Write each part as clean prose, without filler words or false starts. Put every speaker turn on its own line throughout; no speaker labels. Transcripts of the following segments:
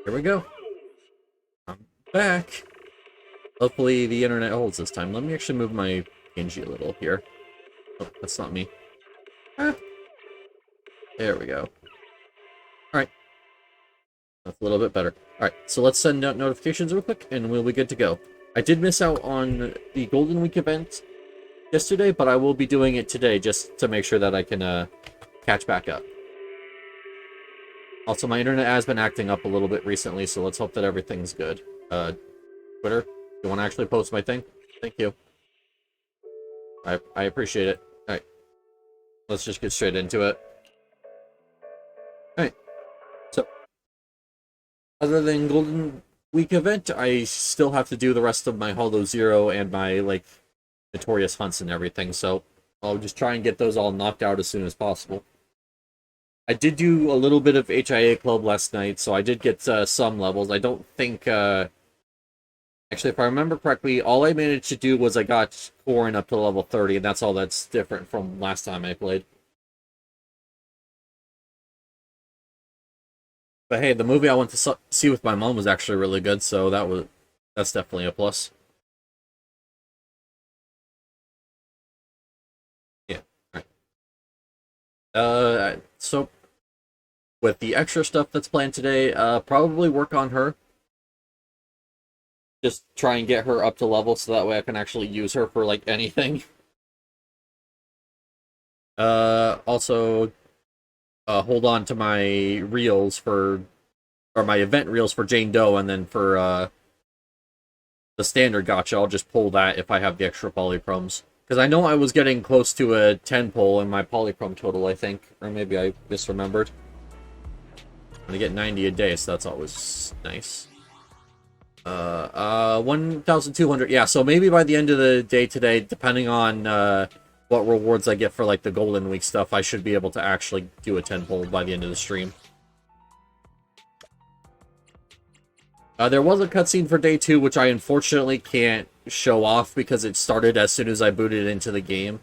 Here we go. I'm back. Hopefully the internet holds this time. Let me actually move my PNG a little here. Oh, that's not me. Ah, there we go. Alright. That's a little bit better. Alright, so let's send out notifications real quick, and we'll be good to go. I did miss out on the Golden Week event yesterday, but I will be doing it today just to make sure that I can catch back up. Also, my internet has been acting up a little bit recently, so let's hope that everything's good. Twitter, you want to actually post my thing? Thank you. I appreciate it. Alright. Let's just get straight into it. Alright. So, other than Golden Week event, I still have to do the rest of my Hollow Zero and my, like, Notorious Hunts and everything, so I'll just try and get those all knocked out as soon as possible. I did do a little bit of HIA Club last night, so I did get some levels. I don't think, actually, if I remember correctly, all I managed to do was I got Corin up to level 30, and that's all that's different from last time I played. But hey, the movie I went to see with my mom was actually really good, so that's definitely a plus. Yeah. Alright. So with the extra stuff that's planned today, probably work on her. Just try and get her up to level so that way I can actually use her for, like, anything. Also, hold on to my reels or my event reels for Jane Doe, and then for, the standard gacha, I'll just pull that if I have the extra polychromes. Because I know I was getting close to a 10 pull in my polychrome total, I think. Or maybe I misremembered. I'm gonna get 90 a day, so that's always nice. 1,200. Yeah, so maybe by the end of the day today, depending on what rewards I get for, like, the Golden Week stuff, I should be able to actually do a 10 pull by the end of the stream. There was a cutscene for day 2, which I unfortunately can't show off because it started as soon as I booted into the game,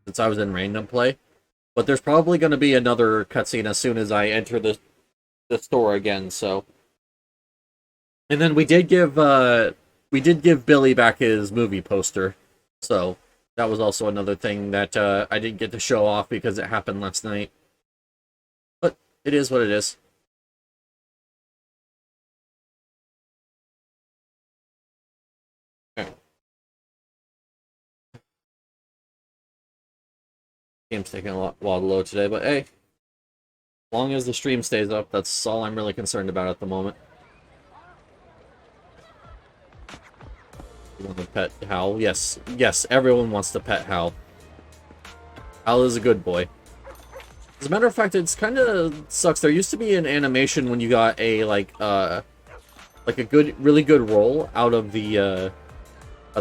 since I was in random play. But there's probably going to be another cutscene as soon as I enter the store again, so... And then we did give Billy back his movie poster, so that was also another thing that I didn't get to show off because it happened last night. But it is what it is. Okay. Game's taking a while to load today, but hey, as long as the stream stays up, that's all I'm really concerned about at the moment. You want to pet Hal? Yes, yes, everyone wants to pet Hal. Hal is a good boy. As a matter of fact, it's kind of sucks. There used to be an animation when you got a like a really good roll out of the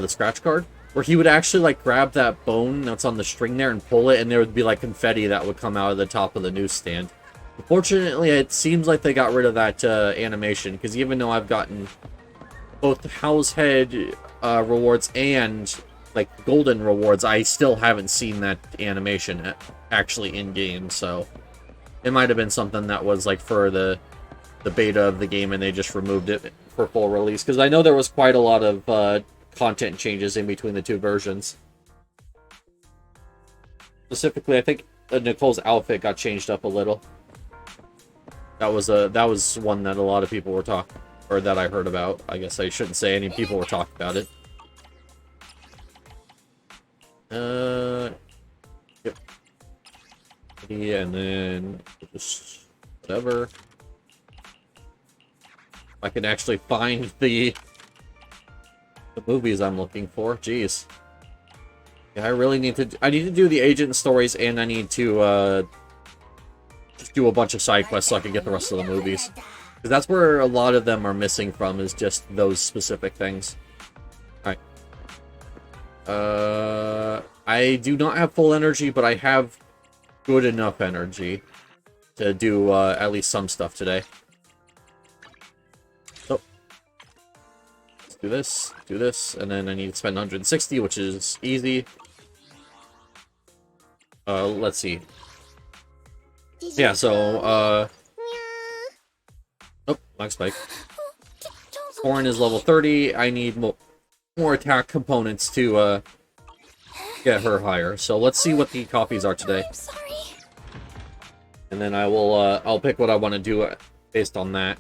scratch card, where he would actually, like, grab that bone that's on the string there and pull it, and there would be, like, confetti that would come out of the top of the newsstand. Unfortunately, it seems like they got rid of that animation, because even though I've gotten both Howl's Head rewards and, like, golden rewards, I still haven't seen that animation actually in-game, so it might have been something that was, like, for the beta of the game, and they just removed it for full release, because I know there was quite a lot of content changes in between the two versions. Specifically, I think Nicole's outfit got changed up a little. That was one that a lot of people were or that I heard about. I guess I shouldn't say any people were talking about it. Yep. Yeah, and then just whatever. If I can actually find the movies I'm looking for. Jeez. Yeah, I need to do the agent stories, and I need to just do a bunch of side quests so I can get the rest of the movies. Because that's where a lot of them are missing from, is just those specific things. Alright. I do not have full energy, but I have good enough energy to do at least some stuff today. Do this, and then I need to spend 160, which is easy. Let's see. Yeah, so, oh, Black Spike. Corn is level 30. I need more attack components to get her higher. So let's see what the coffees are today.
I'm sorry.
And then I'll pick what I want to do based on that.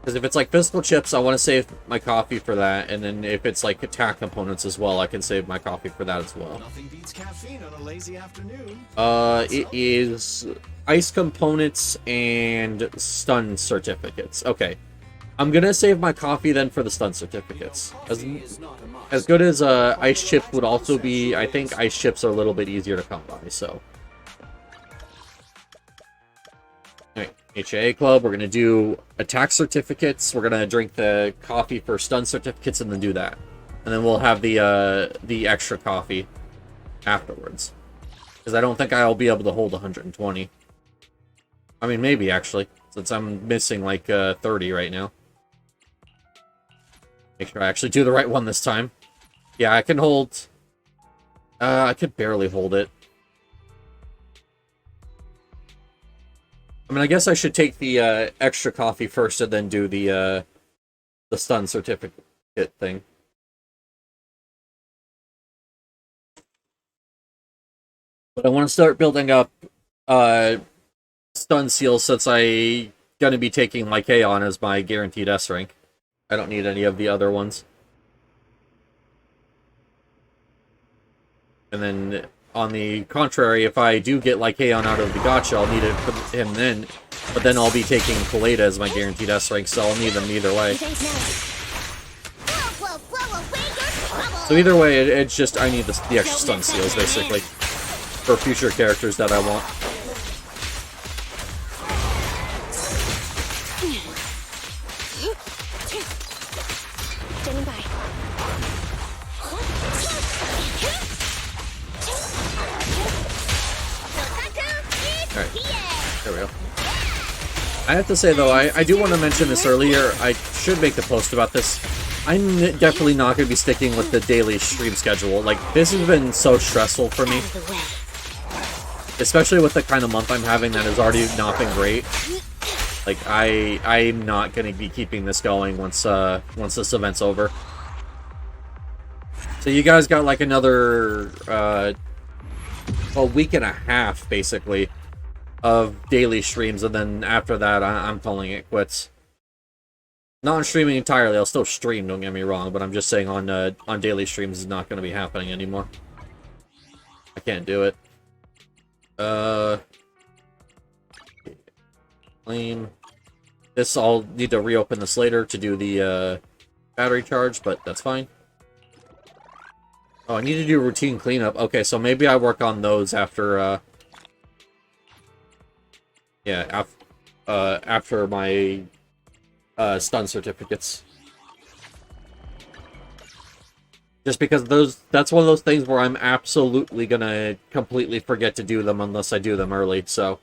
Because if it's like physical chips, I want to save my coffee for that. And then if it's like attack components as well, I can save my coffee for that as well.
Nothing beats caffeine on a lazy afternoon.
It is ice components and stun certificates. Okay. I'm gonna save my coffee then for the stun certificates. As good as ice chips would also be, I think ice chips are a little bit easier to come by, so. Alright, HAA Club, we're gonna do attack certificates, we're gonna drink the coffee for stun certificates and then do that. And then we'll have the extra coffee afterwards. Because I don't think I'll be able to hold 120. I mean, maybe actually, since I'm missing like 30 right now. Make sure I actually do the right one this time. Yeah, I can hold... I could barely hold it. I mean, I guess I should take the extra coffee first and then do the stun certificate thing. But I want to start building up stun seals since I'm going to be taking Lycaon as my guaranteed S rank. I don't need any of the other ones. And then, on the contrary, if I do get Lycaon out of the gacha, I'll need it for him then. But then I'll be taking Poleta as my guaranteed S rank, so I'll need them either way. So either way, it's just I need the extra stun seals, basically. For future characters that I want.
Standing by.
Alright, there we go. I have to say though, I do want to mention this earlier, I should make a post about this. I'm definitely not going to be sticking with the daily stream schedule. Like, this has been so stressful for me. Especially with the kind of month I'm having that has already not been great. Like, I'm not going to be keeping this going once this event's over. So you guys got like another, a week and a half, basically, of daily streams, and then after that, I'm calling it quits. Not on streaming entirely, I'll still stream, don't get me wrong, but I'm just saying on daily streams is not going to be happening anymore. I can't do it. Claim. This, I'll need to reopen this later to do the, battery charge, but that's fine. Oh, I need to do routine cleanup. Okay, so maybe I work on those after, yeah, after my, stun certificates. Just because that's one of those things where I'm absolutely gonna completely forget to do them unless I do them early, so.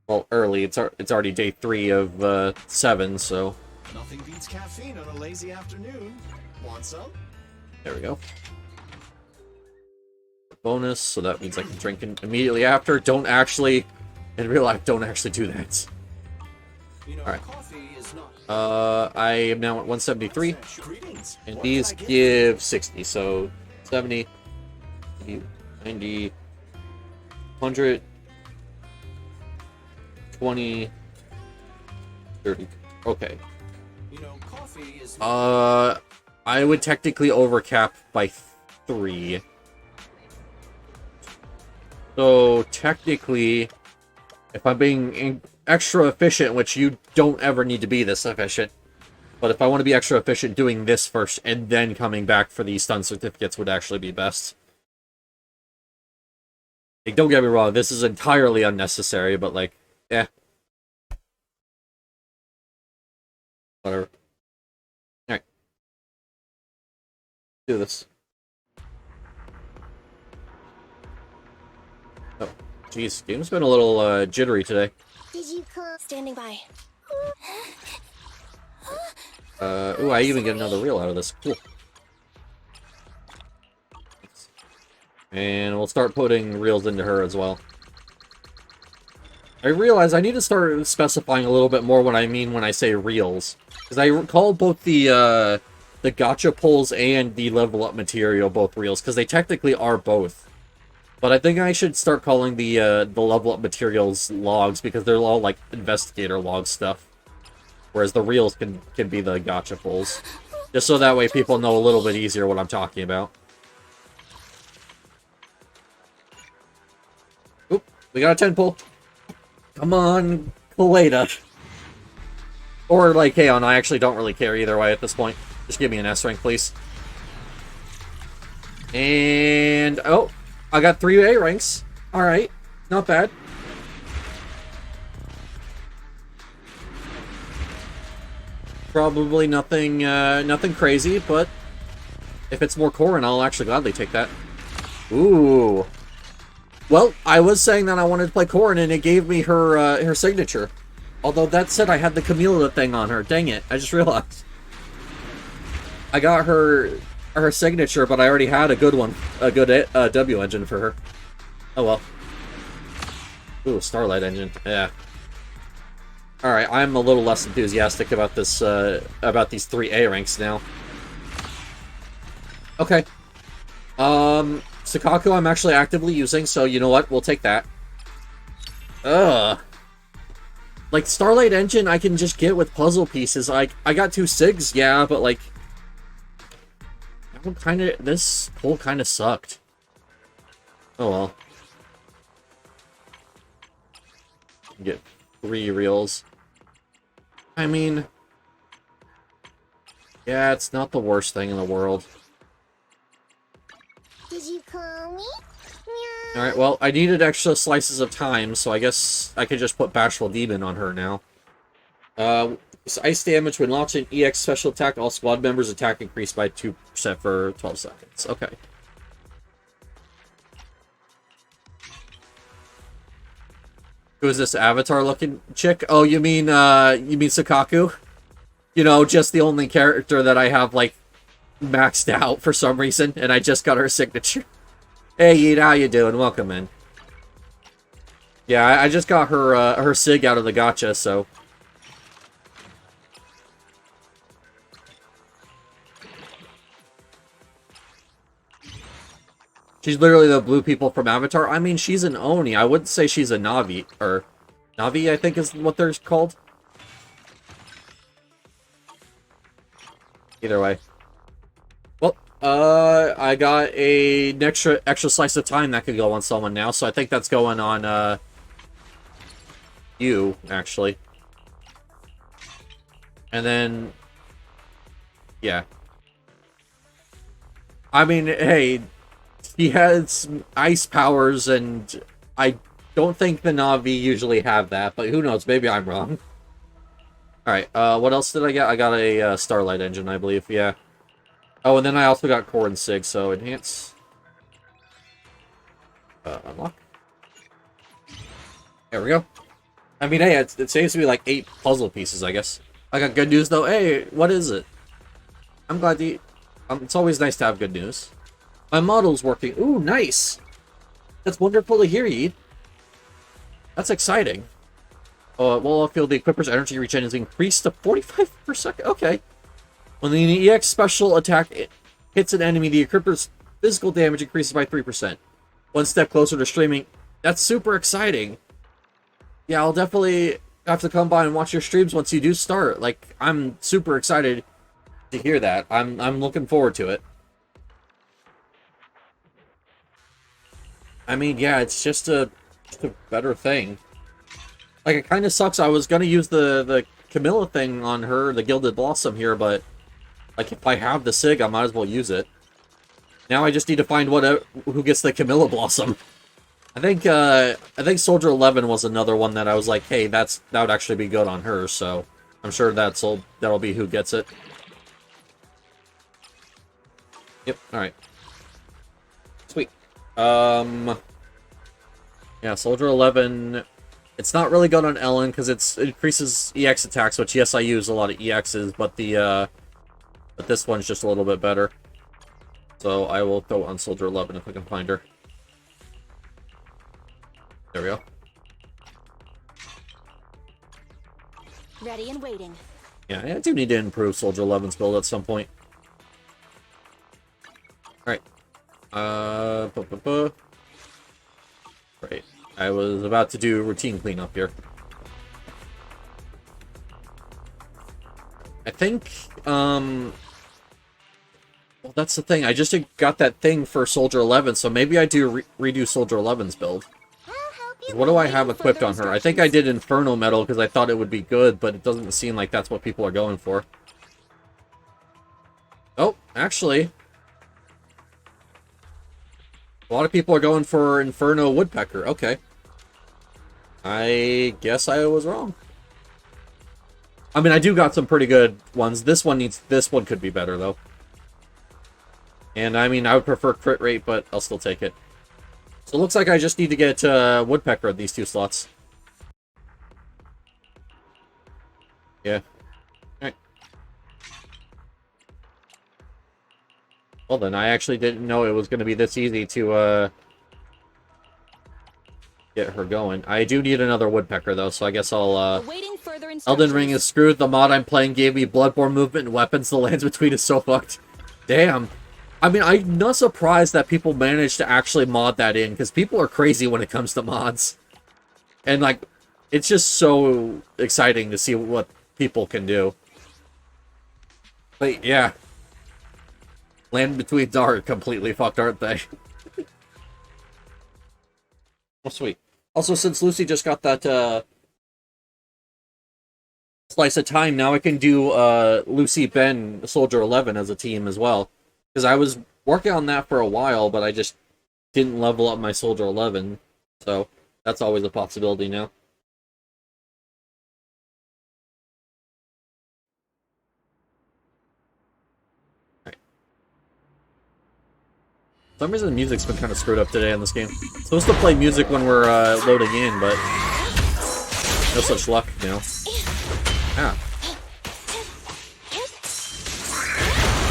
Well, early, it's already day 3 of, 7, so.
Nothing beats caffeine on a lazy afternoon. Want some?
There we go. Bonus, so that means I can drink immediately after. Don't actually, in real life, don't actually do that. Alright. I am now at 173. And these give 60, so 70, 90, 100, 20, 30. Okay. I would technically overcap by 3. So, technically, if I'm being extra efficient, which you don't ever need to be this efficient, but if I want to be extra efficient, doing this first and then coming back for these stun certificates would actually be best. Like, don't get me wrong, this is entirely unnecessary, but like, eh. Whatever. Alright. Do this. Oh, jeez, game's been a little jittery today.
Did you call? Standing by.
Ooh, I even get another reel out of this. Cool. And we'll start putting reels into her as well. I realize I need to start specifying a little bit more what I mean when I say reels. Because I call both the gacha pulls and the level up material both reels, because they technically are both. But I think I should start calling the level up materials logs, because they're all like investigator log stuff. Whereas the reels can be the gacha pulls. Just so that way people know a little bit easier what I'm talking about. Oop, we got a 10 pull. Come on, Kaleda. Or, like, Kaon, I actually don't really care either way at this point. Just give me an S rank, please. And, oh, I got 3 A ranks. Alright, not bad. Probably nothing, nothing crazy, but if it's more Corrin, I'll actually gladly take that. Ooh. Well, I was saying that I wanted to play Corrin, and it gave me her her signature. Although that said, I had the Camilla thing on her. Dang it! I just realized. I got her signature, but I already had a good one, a good W engine for her. Oh well. Ooh, Starlight engine. Yeah. All right, I'm a little less enthusiastic about this about these 3 A ranks now. Okay. Sakaku I'm actually actively using, so you know what? We'll take that. Ugh. Like, Starlight Engine I can just get with puzzle pieces. I got 2 SIGs, yeah, but like... that one kinda... this pull kinda sucked. Oh well. Get 3 reels. I mean... yeah, it's not the worst thing in the world.
Did you call me?
Alright, well, I needed extra slices of time, so I guess I could just put Bashful Demon on her now. Ice damage when launching EX special attack, all squad members' attack increased by 2% for 12 seconds. Okay. Who is this avatar-looking chick? Oh, you mean Sakaku? You know, just the only character that I have, like, maxed out for some reason, and I just got her signature. Hey, Yeet, how you doing? Welcome in. Yeah, I just got her her sig out of the gacha, so... she's literally the blue people from Avatar. I mean, she's an Oni. I wouldn't say she's a Navi, or... Navi, I think is what they're called. Either way. Well, I got an extra slice of time that could go on someone now, so I think that's going on, you, actually. And then... yeah. I mean, hey, he has ice powers, and I don't think the Navi usually have that, but who knows, maybe I'm wrong. Alright, what else did I get? I got a Starlight engine, I believe, yeah. Oh, and then I also got Core and Sig, so enhance. Unlock. There we go. I mean, hey, it saves me like 8 puzzle pieces, I guess. I got good news, though. Hey, what is it? I'm glad to... it's always nice to have good news. My model's working. Ooh, nice! That's wonderful to hear, Yeet. That's exciting. Well, I feel the equipper's energy regen is increased to 45%. Okay. When the EX special attack hits an enemy, the equipper's physical damage increases by 3%. One step closer to streaming. That's super exciting. Yeah, I'll definitely have to come by and watch your streams once you do start. Like, I'm super excited to hear that. I'm looking forward to it. I mean, yeah, it's just a better thing. Like, it kind of sucks. I was gonna use the Camilla thing on her, the Gilded Blossom here, but like, if I have the Sig, I might as well use it. Now I just need to find who gets the Camilla Blossom. I think Soldier 11 was another one that I was like, hey, that would actually be good on her, so I'm sure that'll be who gets it. Yep, alright. Sweet. Yeah, Soldier 11, it's not really good on Ellen because it increases EX attacks, which yes, I use a lot of EXs, but but this one's just a little bit better. So I will throw on Soldier 11 if I can find her. There we go.
Ready and waiting.
Yeah, I do need to improve Soldier 11's build at some point. Alright. Right. I was about to do routine cleanup here. I think, well, that's the thing. I just got that thing for Soldier 11, so maybe I do redo Soldier 11's build. What do I have equipped on her? I think I did Inferno Metal because I thought it would be good, but it doesn't seem like that's what people are going for. Oh, actually, a lot of people are going for Inferno Woodpecker. Okay. I guess I was wrong. I mean, I do got some pretty good ones. This one could be better, though. And, I mean, I would prefer crit rate, but I'll still take it. So it looks like I just need to get Woodpecker at these 2 slots. Yeah. Alright. Well then, I actually didn't know it was going to be this easy to get her going. I do need another Woodpecker, though, so I guess I'll...
Awaiting further
Elden Ring is screwed. The mod I'm playing gave me Bloodborne movement and weapons. The lands between is so fucked. Damn. I mean, I'm not surprised that people managed to actually mod that in, because people are crazy when it comes to mods. And, like, it's just so exciting to see what people can do. But, yeah. Land Between are completely fucked, aren't they? Oh, sweet. Also, since Lucy just got that, slice of time, now I can do, Lucy, Ben, Soldier 11 as a team as well. Because I was working on that for a while, but I just didn't level up my Soldier 11. So, that's always a possibility now. Right. For some reason the music's been kind of screwed up today in this game. It's supposed to play music when we're loading in, but no such luck, you know. Ah.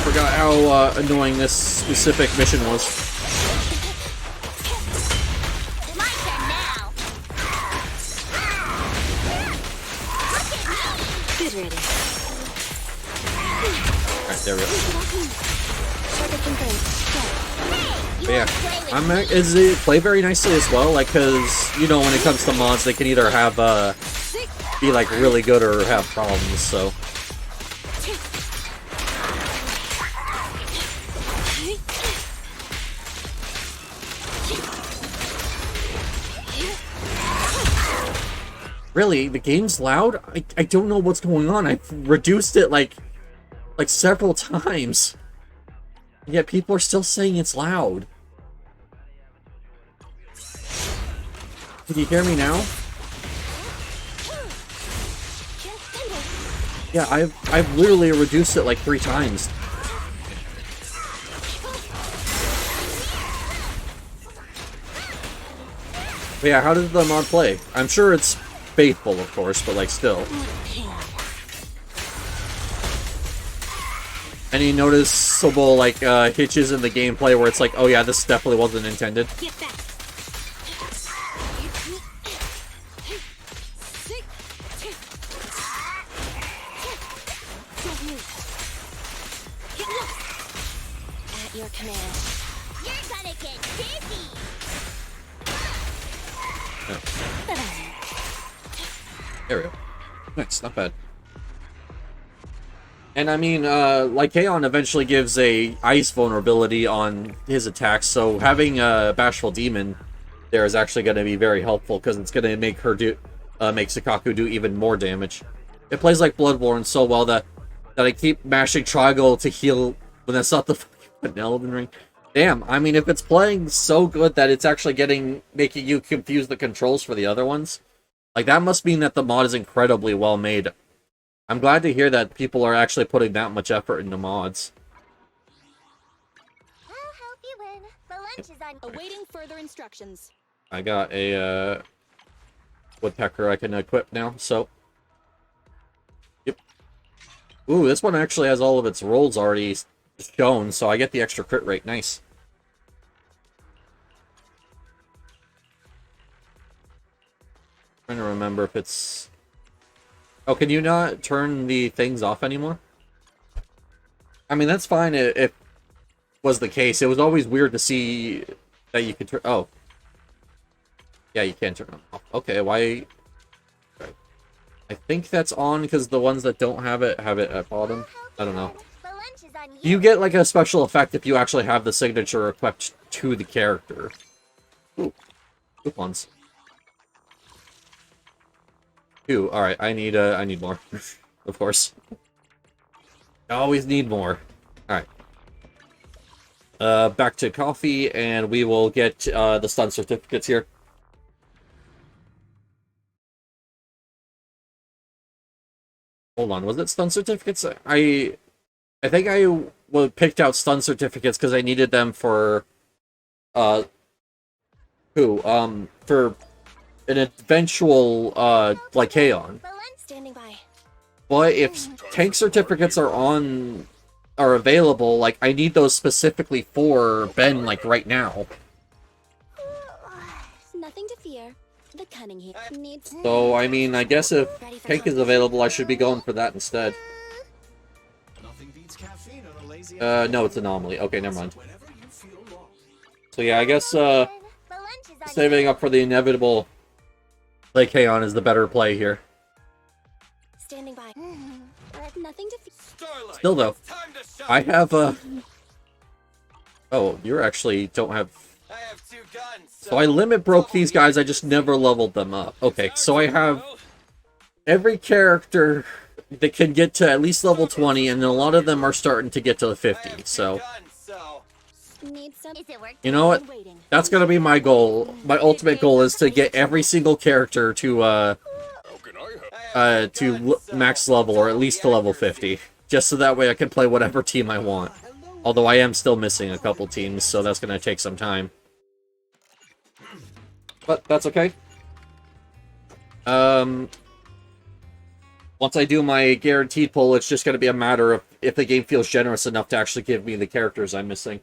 Forgot how annoying this specific mission was.
My turn now. Good ready.
Alright, there we go.
Hey,
But yeah, it play very nicely as well, like, cause, you know, when it comes to mods, they can either have, be, like, really good or have problems, so. Really? The game's loud? I don't know what's going on. I've reduced it, like several times. Yet people are still saying it's loud. Can you hear me now? Yeah, I've literally reduced it like 3 times. But yeah, how does the mod play? I'm sure it's faithful, of course, but like still. Any noticeable like hitches in the gameplay where it's like, oh yeah, this definitely wasn't intended?
Get back. At your command. You're gonna get busy.
There we go. Nice, not bad. And I mean, Lycaon eventually gives a ice vulnerability on his attacks, so having a Bashful Demon there is actually going to be very helpful, because it's going to make her make Sakaku do even more damage. It plays like Bloodborne so well that I keep mashing triangle to heal when that's not the fucking Elden Ring. Damn, I mean, if it's playing so good that it's actually making you confuse the controls for the other ones, like, that must mean that the mod is incredibly well made. I'm glad to hear that people are actually putting that much effort into mods.
I'll help you win. The lunch is on. Awaiting further instructions.
I got a Woodpecker I can equip now, so... Yep. Ooh, this one actually has all of its rolls already shown, so I get the extra crit rate. Nice. Trying to remember if it's... Oh, can you not turn the things off anymore? I mean, that's fine if was the case. It was always weird to see that you could turn... Oh. Yeah, you can turn them off. Okay, why... Okay. I think that's on because the ones that don't have it at bottom. I don't know.
The lunch is on
You get like a special effect if you actually have the signature equipped to the character. Ooh. Coupons. Two. Alright, I need more. Of course. I always need more. Alright. Back to coffee, and we will get the stun certificates here. Hold on, was it stun certificates? I think I picked out stun certificates because I needed them for for an eventual Lycaon.
The lunch standing by.
But if tank certificates are available, like I need those specifically for Ben like right now.
Nothing to fear. The cunning here needs.
So I mean, I guess if tank is available, I should be going for that instead.
Nothing beats caffeine on a lazy
No, it's anomaly. Okay, never mind.
whenever you feel lost.
So yeah, I guess
The lunch is on
saving up for the inevitable Lycaon is the better play here.
Standing by. Nothing to fear.
Starlight,
Still though,
it's time to shine.
I have Oh, you actually don't have...
I have 2 guns.
So I limit broke these guys, I just never leveled them up. Okay, so I have every character that can get to at least level 20, and a lot of them are starting to get to the 50, so...
Need some. Is it working?
You know what?
Waiting.
That's gonna be my goal. My ultimate goal is to get every single character to max level, or at least to level 50. Just so that way I can play whatever team I want. Although I am still missing a couple teams, so that's gonna take some time. But that's okay. Once I do my guaranteed pull, it's just gonna be a matter of if the game feels generous enough to actually give me the characters I'm missing.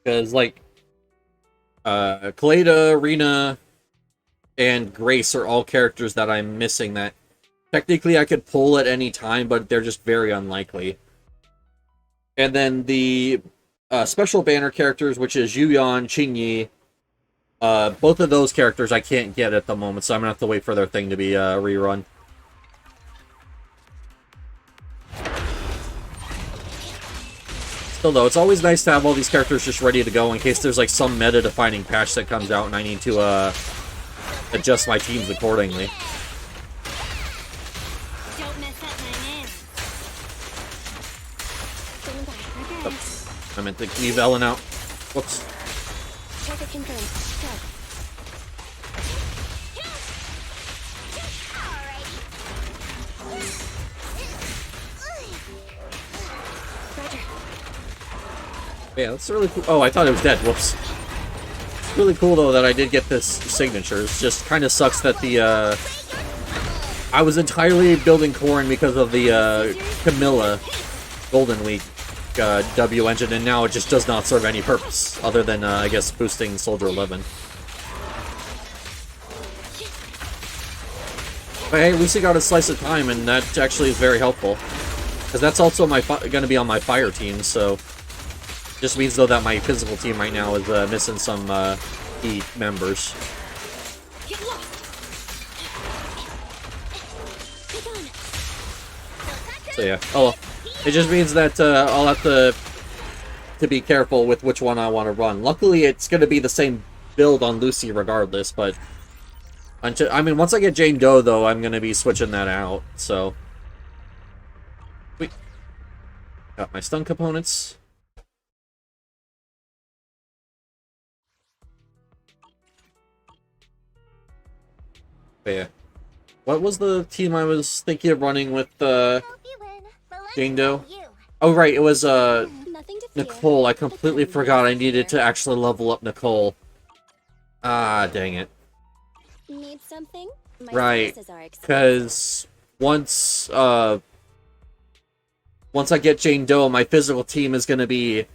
Because, like, Kaleda, Rena, and Grace are all characters that I'm missing that technically I could pull at any time, but they're just very unlikely. And then the special banner characters, which is Yuyan, Qingyi, both of those characters I can't get at the moment, so I'm gonna have to wait for their thing to be rerun. Still though, it's always nice to have all these characters just ready to go in case there's like some meta-defining patch that comes out and I need to adjust my teams accordingly.
Don't mess up my man. Standing by. Okay.
I meant to leave Ellen out. Whoops.
Target confirmed. Go. Roger.
Yeah, that's really cool. Oh, I thought it was dead. Whoops. It's really cool, though, that I did get this signature. It just kind of sucks that the, I was entirely building Corrin because of the, Camilla Golden Week, W engine, and now it just does not serve any purpose, other than, I guess, boosting Soldier 11. But hey, at least he got a slice of time, and that actually is very helpful. Because that's also going to be on my fire team, so... Just means, though, that my physical team right now is missing some key members.
Get lost. Take on.
So yeah. Oh, it just means that I'll have to be careful with which one I want to run. Luckily, it's going to be the same build on Lucy regardless, but... Until, I mean, once I get Jane Doe, though, I'm going to be switching that out, so... Wait. Got my stun components. Yeah. What was the team I was thinking of running with
Hope you win. The lunch
Jane
is
Doe?
on you.
Oh, right, it was
Nothing to fear.
Nicole. I completely forgot I needed to actually level up Nicole. Ah, dang it.
Need something? My
Right,
services are expensive.
because once I get Jane Doe, my physical team is going to be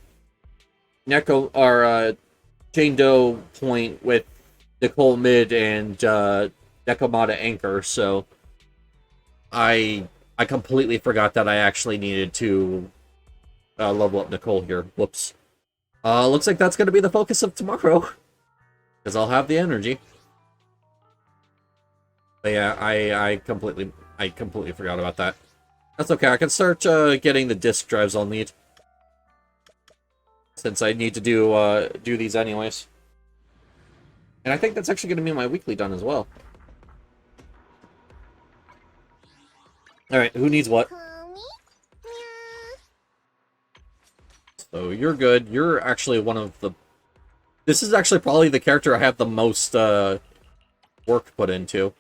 Neko or Jane Doe point with Nicole mid and Nekomata Anchor, so I completely forgot that I actually needed to level up Nicole here. Whoops. Looks like that's going to be the focus of tomorrow, because I'll have the energy. But yeah, I completely forgot about that. That's okay. I can start getting the disk drives I'll need, since I need to do these anyways. And I think that's actually going to be my weekly done as well. All right, who needs what?
Call me? Meow.
So you're good. You're actually one of the... This is actually probably the character I have the most work put into.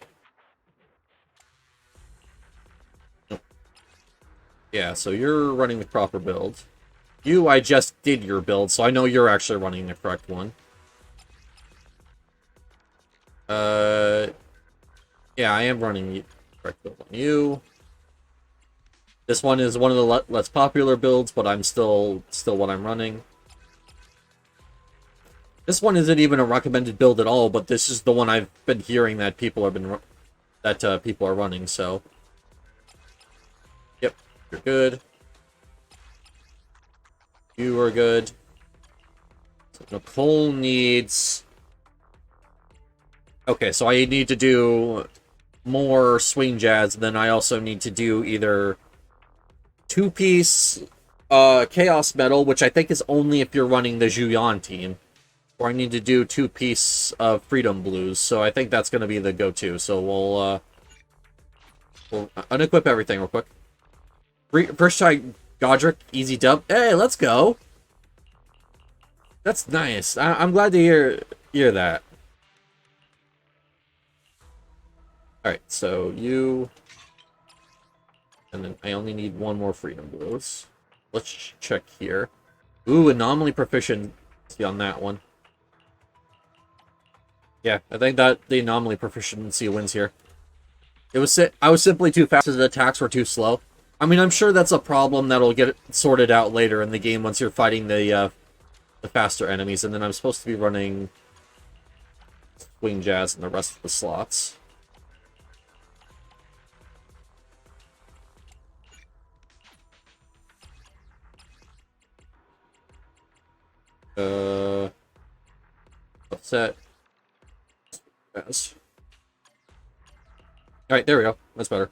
Yeah, so you're running the proper build. You, I just did your build, so I know you're actually running the correct one. Yeah, I am running the correct build on you. This one is one of the less popular builds, but I'm still what I'm running. This one isn't even a recommended build at all, but this is the one I've been hearing that people have been people are running. So, yep, you're good. You are good. So Nicole needs. Okay, so I need to do more swing jazz. Then I also need to do either two-piece chaos metal, which I think is only if you're running the Juyan team. Or I need to do two-piece of Freedom Blues, so I think that's going to be the go-to. So we'll unequip everything real quick. First try Godric, easy dub. Hey, let's go! That's nice. I'm glad to hear that. Alright, so you... And then I only need one more Freedom Blues. Let's check here. Ooh, anomaly proficiency on that one. Yeah, I think that the anomaly proficiency wins here. I was simply too fast, his attacks were too slow. I mean, I'm sure that's a problem that'll get sorted out later in the game once you're fighting the faster enemies, and then I'm supposed to be running Swing Jazz in the rest of the slots. Upset. Yes. Alright, there we go. That's better.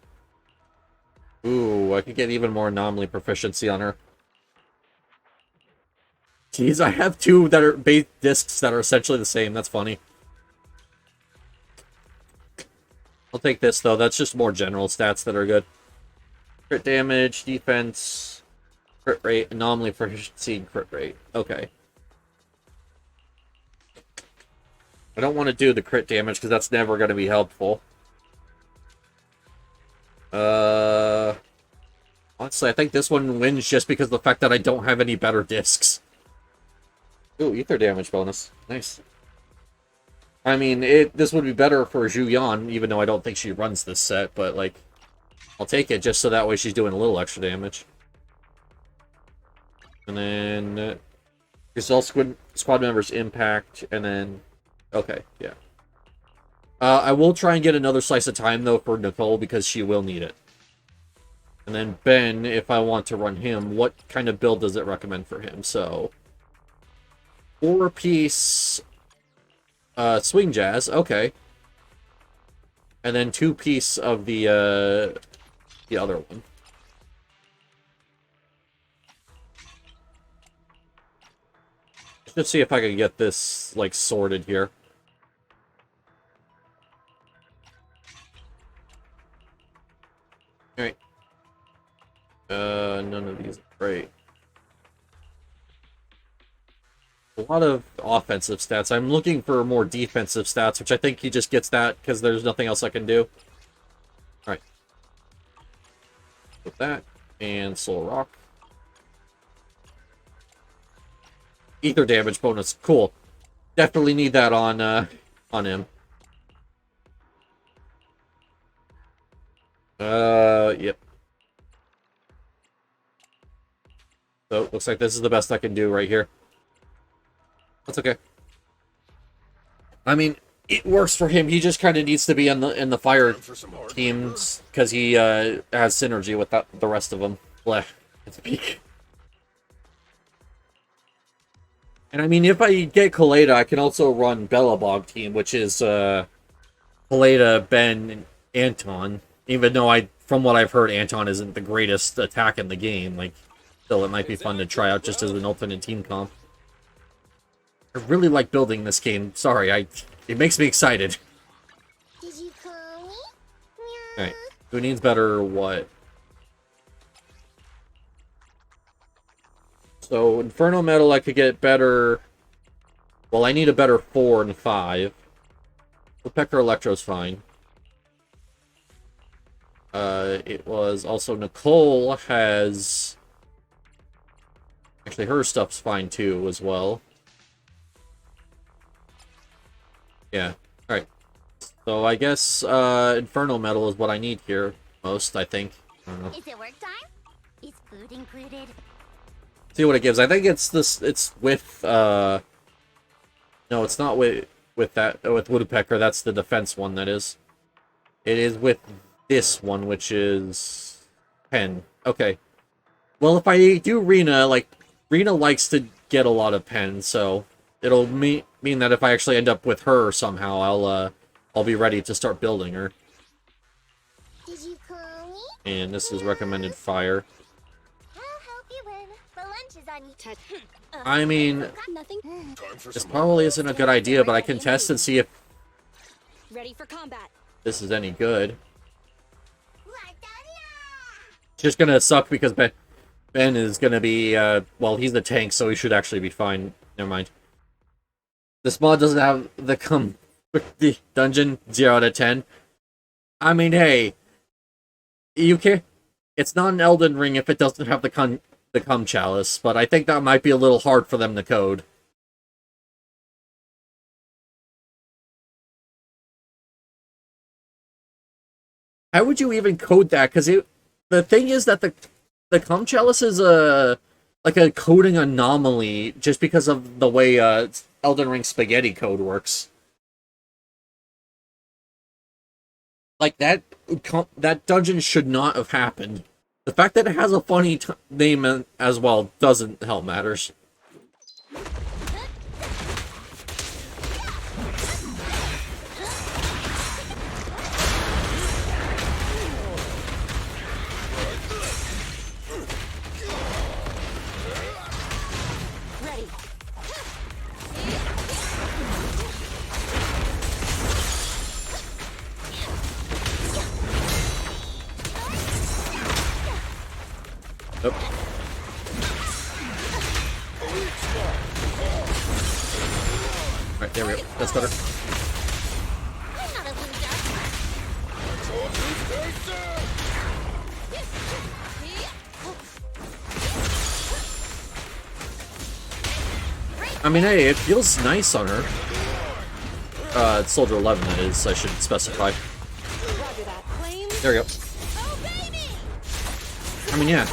Ooh, I could get even more anomaly proficiency on her. Jeez, I have two that are base discs that are essentially the same. That's funny. I'll take this, though. That's just more general stats that are good. Crit damage, defense, crit rate, anomaly proficiency, and crit rate. Okay. I don't want to do the crit damage because that's never going to be helpful. Honestly, I think this one wins just because of the fact that I don't have any better discs. Ooh, ether damage bonus. Nice. I mean, this would be better for Juyan, even though I don't think she runs this set, but, like, I'll take it just so that way she's doing a little extra damage. And then... All squad members impact, and then... Okay, yeah. I will try and get another slice of time, though, for Nicole, because she will need it. And then Ben, if I want to run him, what kind of build does it recommend for him? So, 4-piece swing jazz, okay. And then 2-piece of the other one. Let's see if I can get this, like, sorted here. Alright. None of these are great. A lot of offensive stats. I'm looking for more defensive stats, which I think he just gets that because there's nothing else I can do. Alright. With that, and Soul Rock. Ether damage bonus. Cool. Definitely need that on him. Yep. So, looks like this is the best I can do right here. That's okay. I mean, it works for him. He just kind of needs to be in the fire teams because he has synergy with the rest of them. Blech. It's peak. And I mean, if I get Kaleda, I can also run Bellabog team, which is Kaleda, Ben, and Anton. Even though from what I've heard, Anton isn't the greatest attack in the game. Like, still, it might be fun to try out just as an alternate team comp. I really like building this game. Sorry, it makes me excited.
Did you call me?
Alright, who needs better what? So, Inferno Metal, I could get better... Well, I need a better 4 and 5. Woodpecker Electro's fine. It was also Nicole has... Actually, her stuff's fine too, as well. Yeah, alright. So I guess Inferno Metal is what I need here most, I think. I don't know.
Is it work time? Is food included?
See what it gives. I think it's with no, it's not with Woodpecker. That's the defense one, that is. It is with this one, which is 10. Okay. Well, if I do Rena, like, Rena likes to get a lot of pens, so it'll mean that if I actually end up with her somehow, I'll be ready to start building her.
Did you call me?
And this is recommended fire.
I'll help you win. The lunch is on you.
I mean,
Nothing.
this probably isn't a good idea, but I can test and see if
Ready for combat.
this is any good. It's just gonna suck because Ben is gonna be, well, he's the tank, so he should actually be fine. Never mind. This mod doesn't have the dungeon 0 out of 10. I mean, hey, you can. It's not an Elden Ring if it doesn't have the cum chalice, but I think that might be a little hard for them to code. How would you even code that? Because the thing is that the cum chalice is like a coding anomaly just because of the way Elden Ring spaghetti code works. Like, that dungeon should not have happened. The fact that it has a funny name as well doesn't help matters.
Ready.
Nope. Alright, there we go. That's better.
I'm not a loser.
I mean, hey, it feels nice on her. It's Soldier 11, that is, I should specify.
Roger that. Flames.
There we go.
Oh, baby!
I mean, yeah.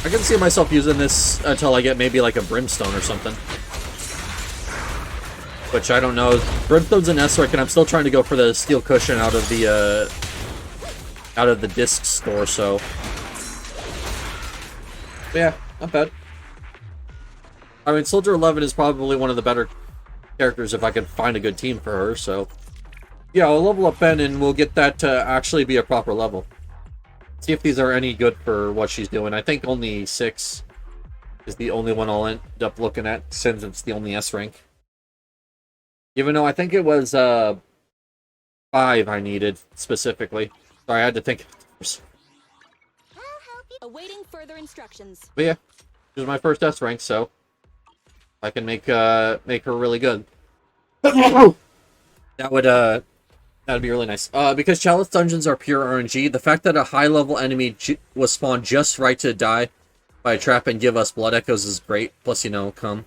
I can see myself using this until I get maybe like a Brimstone or something. Which, I don't know. Brimstone's an S-Rank, and I'm still trying to go for the Steel Cushion out of the disc store, so... But yeah, not bad. I mean, Soldier 11 is probably one of the better characters if I can find a good team for her, so... Yeah, I'll level up Ben, and we'll get that to actually be a proper level. See if these are any good for what she's doing. I think only 6 is the only one I'll end up looking at, since it's the only S-Rank. Even though I think it was 5 I needed, specifically. Sorry, I had to think.
I'll help you.
Awaiting further instructions.
But yeah, this is my first S-Rank, so... I can make her really good. That'd be really nice. Because Chalice dungeons are pure RNG, the fact that a high-level enemy was spawned just right to die by a trap and give us blood echoes is great. Plus, you know, come.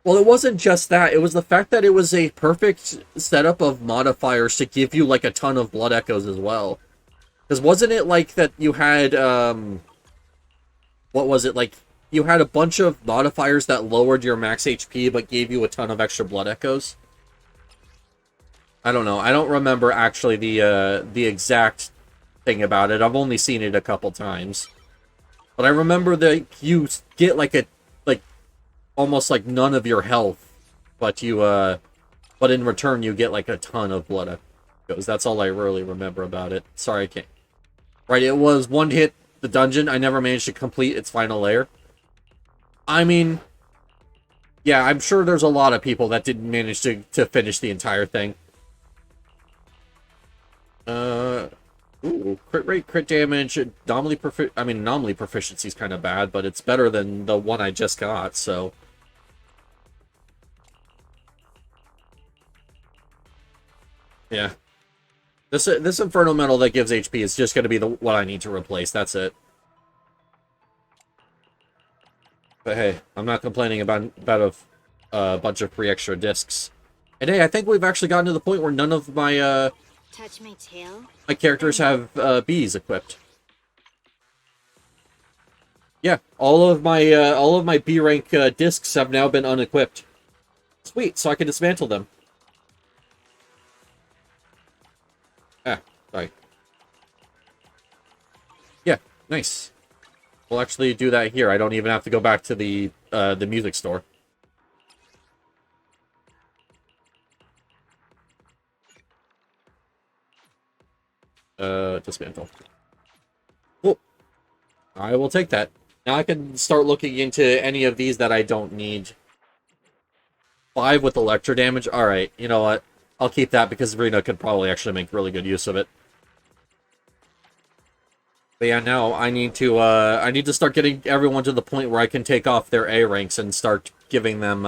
Well, it wasn't just that. It was the fact that it was a perfect setup of modifiers to give you, like, a ton of blood echoes as well. Because wasn't it like that you had, what was it, like... You had a bunch of modifiers that lowered your max HP, but gave you a ton of extra blood echoes. I don't know. I don't remember actually the exact thing about it. I've only seen it a couple times. But I remember that you get like almost like none of your health, but but in return you get like a ton of blood echoes. That's all I really remember about it. Sorry, I can't. Right, it was one hit the dungeon. I never managed to complete its final layer. I mean, yeah, I'm sure there's a lot of people that didn't manage to finish the entire thing. Ooh, crit rate, crit damage, anomaly proficiency is kind of bad, but it's better than the one I just got, so. Yeah. This Inferno Metal that gives HP is just going to be what I need to replace, that's it. But hey, I'm not complaining about a bunch of free extra discs. And hey, I think we've actually gotten to the point where none of my,
Touch my tail?
my characters have bees equipped. Yeah, all of my B rank discs have now been unequipped. Sweet, so I can dismantle them. Ah, sorry. Yeah, nice. We'll actually do that here. I don't even have to go back to the music store. Dismantle. Cool. I will take that. Now I can start looking into any of these that I don't need. 5 with electro damage? Alright, you know what? I'll keep that because Rena could probably actually make really good use of it. But yeah, now I need to start getting everyone to the point where I can take off their A ranks and start giving them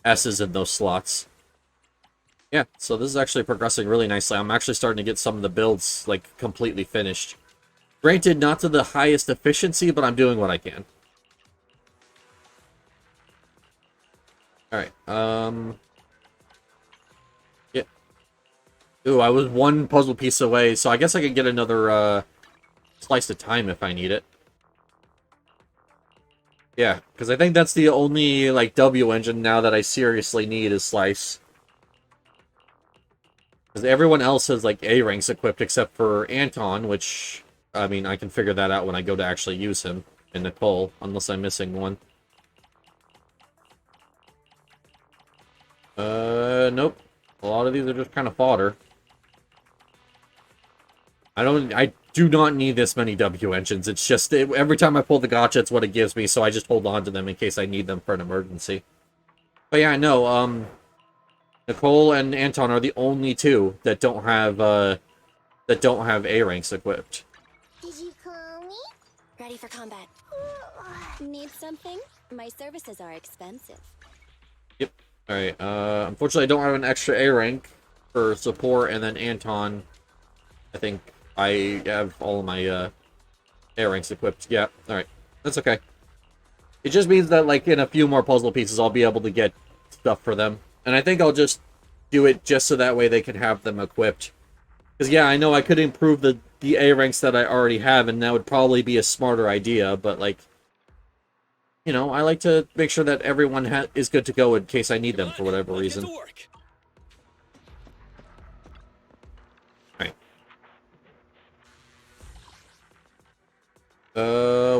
S's in those slots. Yeah, so this is actually progressing really nicely. I'm actually starting to get some of the builds, like, completely finished. Granted, not to the highest efficiency, but I'm doing what I can. Alright, yeah. Ooh, I was one puzzle piece away, so I guess I could get another, slice of time if I need it. Yeah, because I think that's the only, like, W engine now that I seriously need is Slice. Because everyone else has, like, A ranks equipped except for Anton, which, I mean, I can figure that out when I go to actually use him. And Nicole, unless I'm missing one. Nope. A lot of these are just kind of fodder. I do not need this many W engines. It's just, every time I pull the gotcha, it's what it gives me, so I just hold on to them in case I need them for an emergency. But yeah, no, Nicole and Anton are the only two that don't have A ranks equipped.
Did you call me?
Ready for combat. Need something? My services are expensive.
Yep. Alright, unfortunately I don't have an extra A rank for support, and then Anton, I think I have all of my, A ranks equipped. Yeah, alright. That's okay. It just means that, like, in a few more puzzle pieces, I'll be able to get stuff for them. And I think I'll just do it just so that way they can have them equipped. Because, yeah, I know I could improve the A ranks that I already have, and that would probably be a smarter idea, but, like, you know, I like to make sure that everyone is good to go in case I need them for whatever reason. Alright.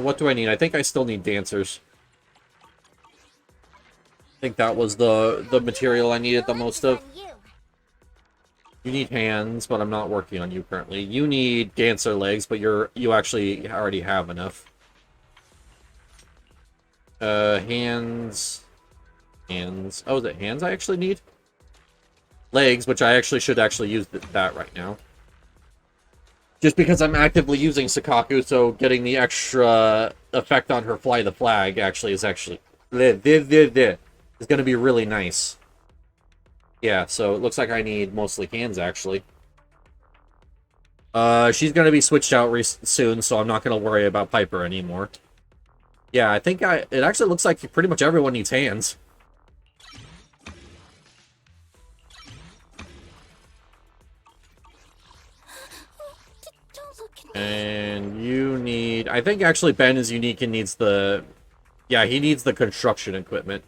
What do I need? I think I still need dancers. I think that was the material I needed the most of. You need hands, but I'm not working on you currently. You need dancer legs, but you actually already have enough. Hands. Hands. Oh, is it hands I actually need? Legs, which I actually should use that right now. Just because I'm actively using Sakaku, so getting the extra effect on her fly the flag is going to be really nice. Yeah, so it looks like I need mostly hands, actually. She's going to be switched out soon, so I'm not going to worry about Piper anymore. Yeah, I think it actually looks like pretty much everyone needs hands. And you need... I think actually Ben is unique and needs the... Yeah, he needs the construction equipment.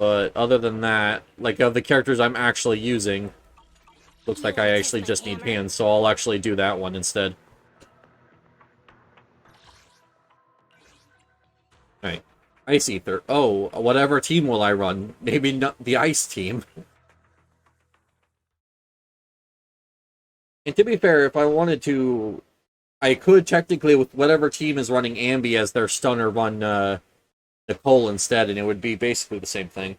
But other than that, like, of the characters I'm actually using, looks like I actually just need hands, so I'll actually do that one instead. Alright. Ice Ether. Oh, whatever team will I run? Maybe not the Ice team. And to be fair, if I wanted to, I could technically, with whatever team is running Ambi as their stunner, run Nicole instead, and it would be basically the same thing.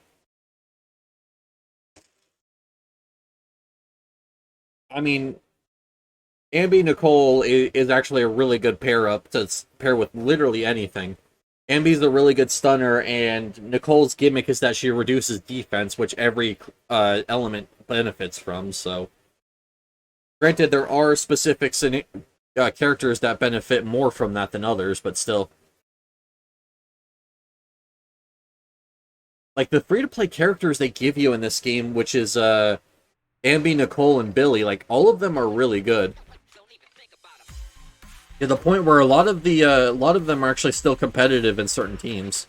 I mean, Ambi Nicole is actually a really good pair up to pair with literally anything. Ambi's a really good stunner, and Nicole's gimmick is that she reduces defense, which every element benefits from, so... Granted, there are specific characters that benefit more from that than others, but still. Like, the free-to-play characters they give you in this game, which is Ambi, Nicole, and Billy, like, all of them are really good. To the point where a lot of them are actually still competitive in certain teams.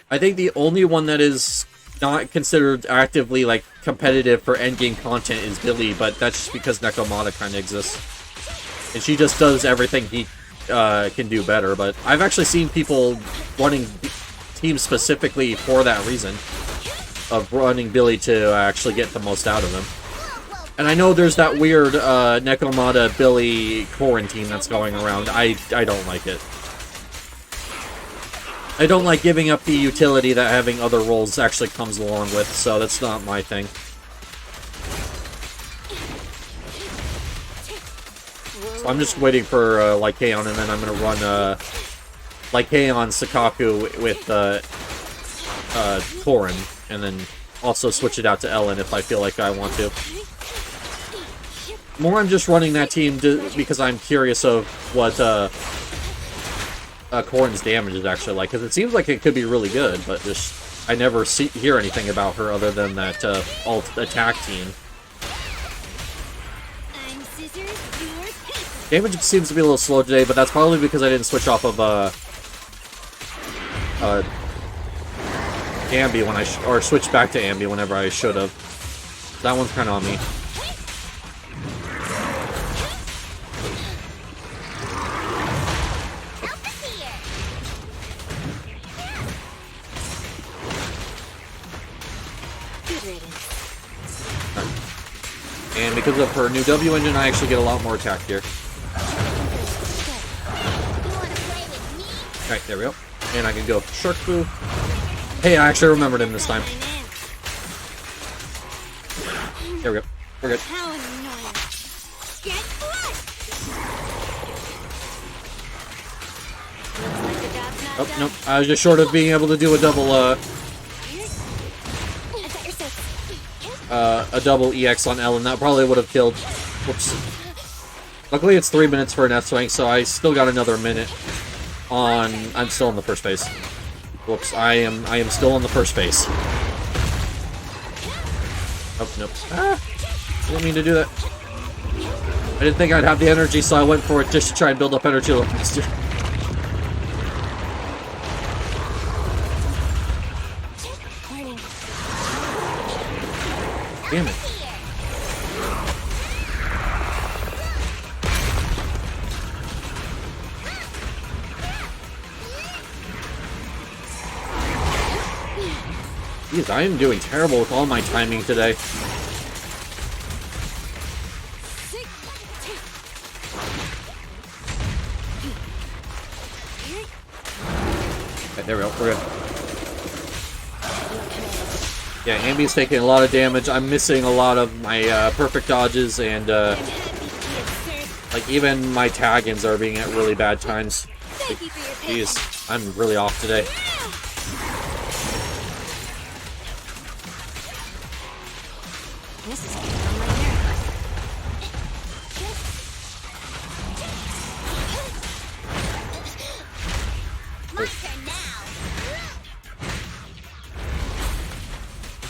I think the only one that is not considered actively, like, competitive for endgame content is Billy, but that's just because Nekomata kind of exists. And she just does everything he can do better, but I've actually seen people running teams specifically for that reason, of running Billy to actually get the most out of him. And I know there's that weird Nekomata-Billy quarantine that's going around. I don't like it. I don't like giving up the utility that having other roles actually comes along with, so that's not my thing. So I'm just waiting for Lycaon, and then I'm going to run Lycaon Sakaku with Torin, and then also switch it out to Ellen if I feel like I want to. More I'm just running that team because I'm curious of what Corrin's damage is actually like, because it seems like it could be really good, but just I never hear anything about her other than that alt attack team. Damage seems to be a little slow today, but that's probably because I didn't switch off of Ambi when or switch back to Ambi whenever I should have. That one's kind of on me. And because of her new W engine, I actually get a lot more attack here. Alright, there we go. And I can go Shark Fu. Hey, I actually remembered him this time. There we go. We're good. Oh, nope. I was just short of being able to do a double EX on Ellen. That probably would have killed. Whoops. Luckily, it's 3 minutes for an F-Swing, so I still got another minute on... I'm still in the first phase. Whoops, I am still in the first phase. Oh, nope. Ah! Didn't mean to do that. I didn't think I'd have the energy, so I went for it just to try and build up energy a little faster. Damn it. Jeez, I am doing terrible with all my timing today. Okay, there we go. We're good. Yeah, Ambi's taking a lot of damage. I'm missing a lot of my perfect dodges, and like even my tag-ins are being at really bad times. Like, jeez, I'm really off today.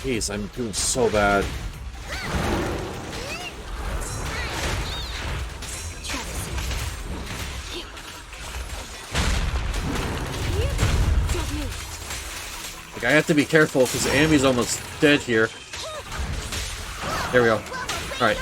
Jeez, I'm doing so bad. Like, I have to be careful because Amy's almost dead here. There we go. Alright.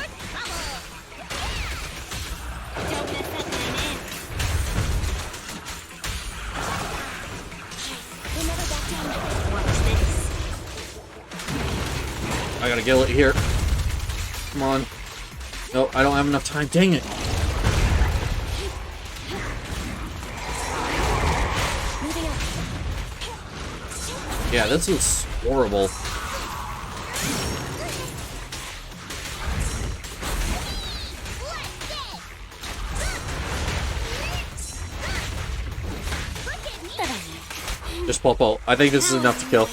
I gotta get it here. Come on. No, I don't have enough time. Dang it. Yeah, this is horrible. Just pop out. I think this is enough to kill.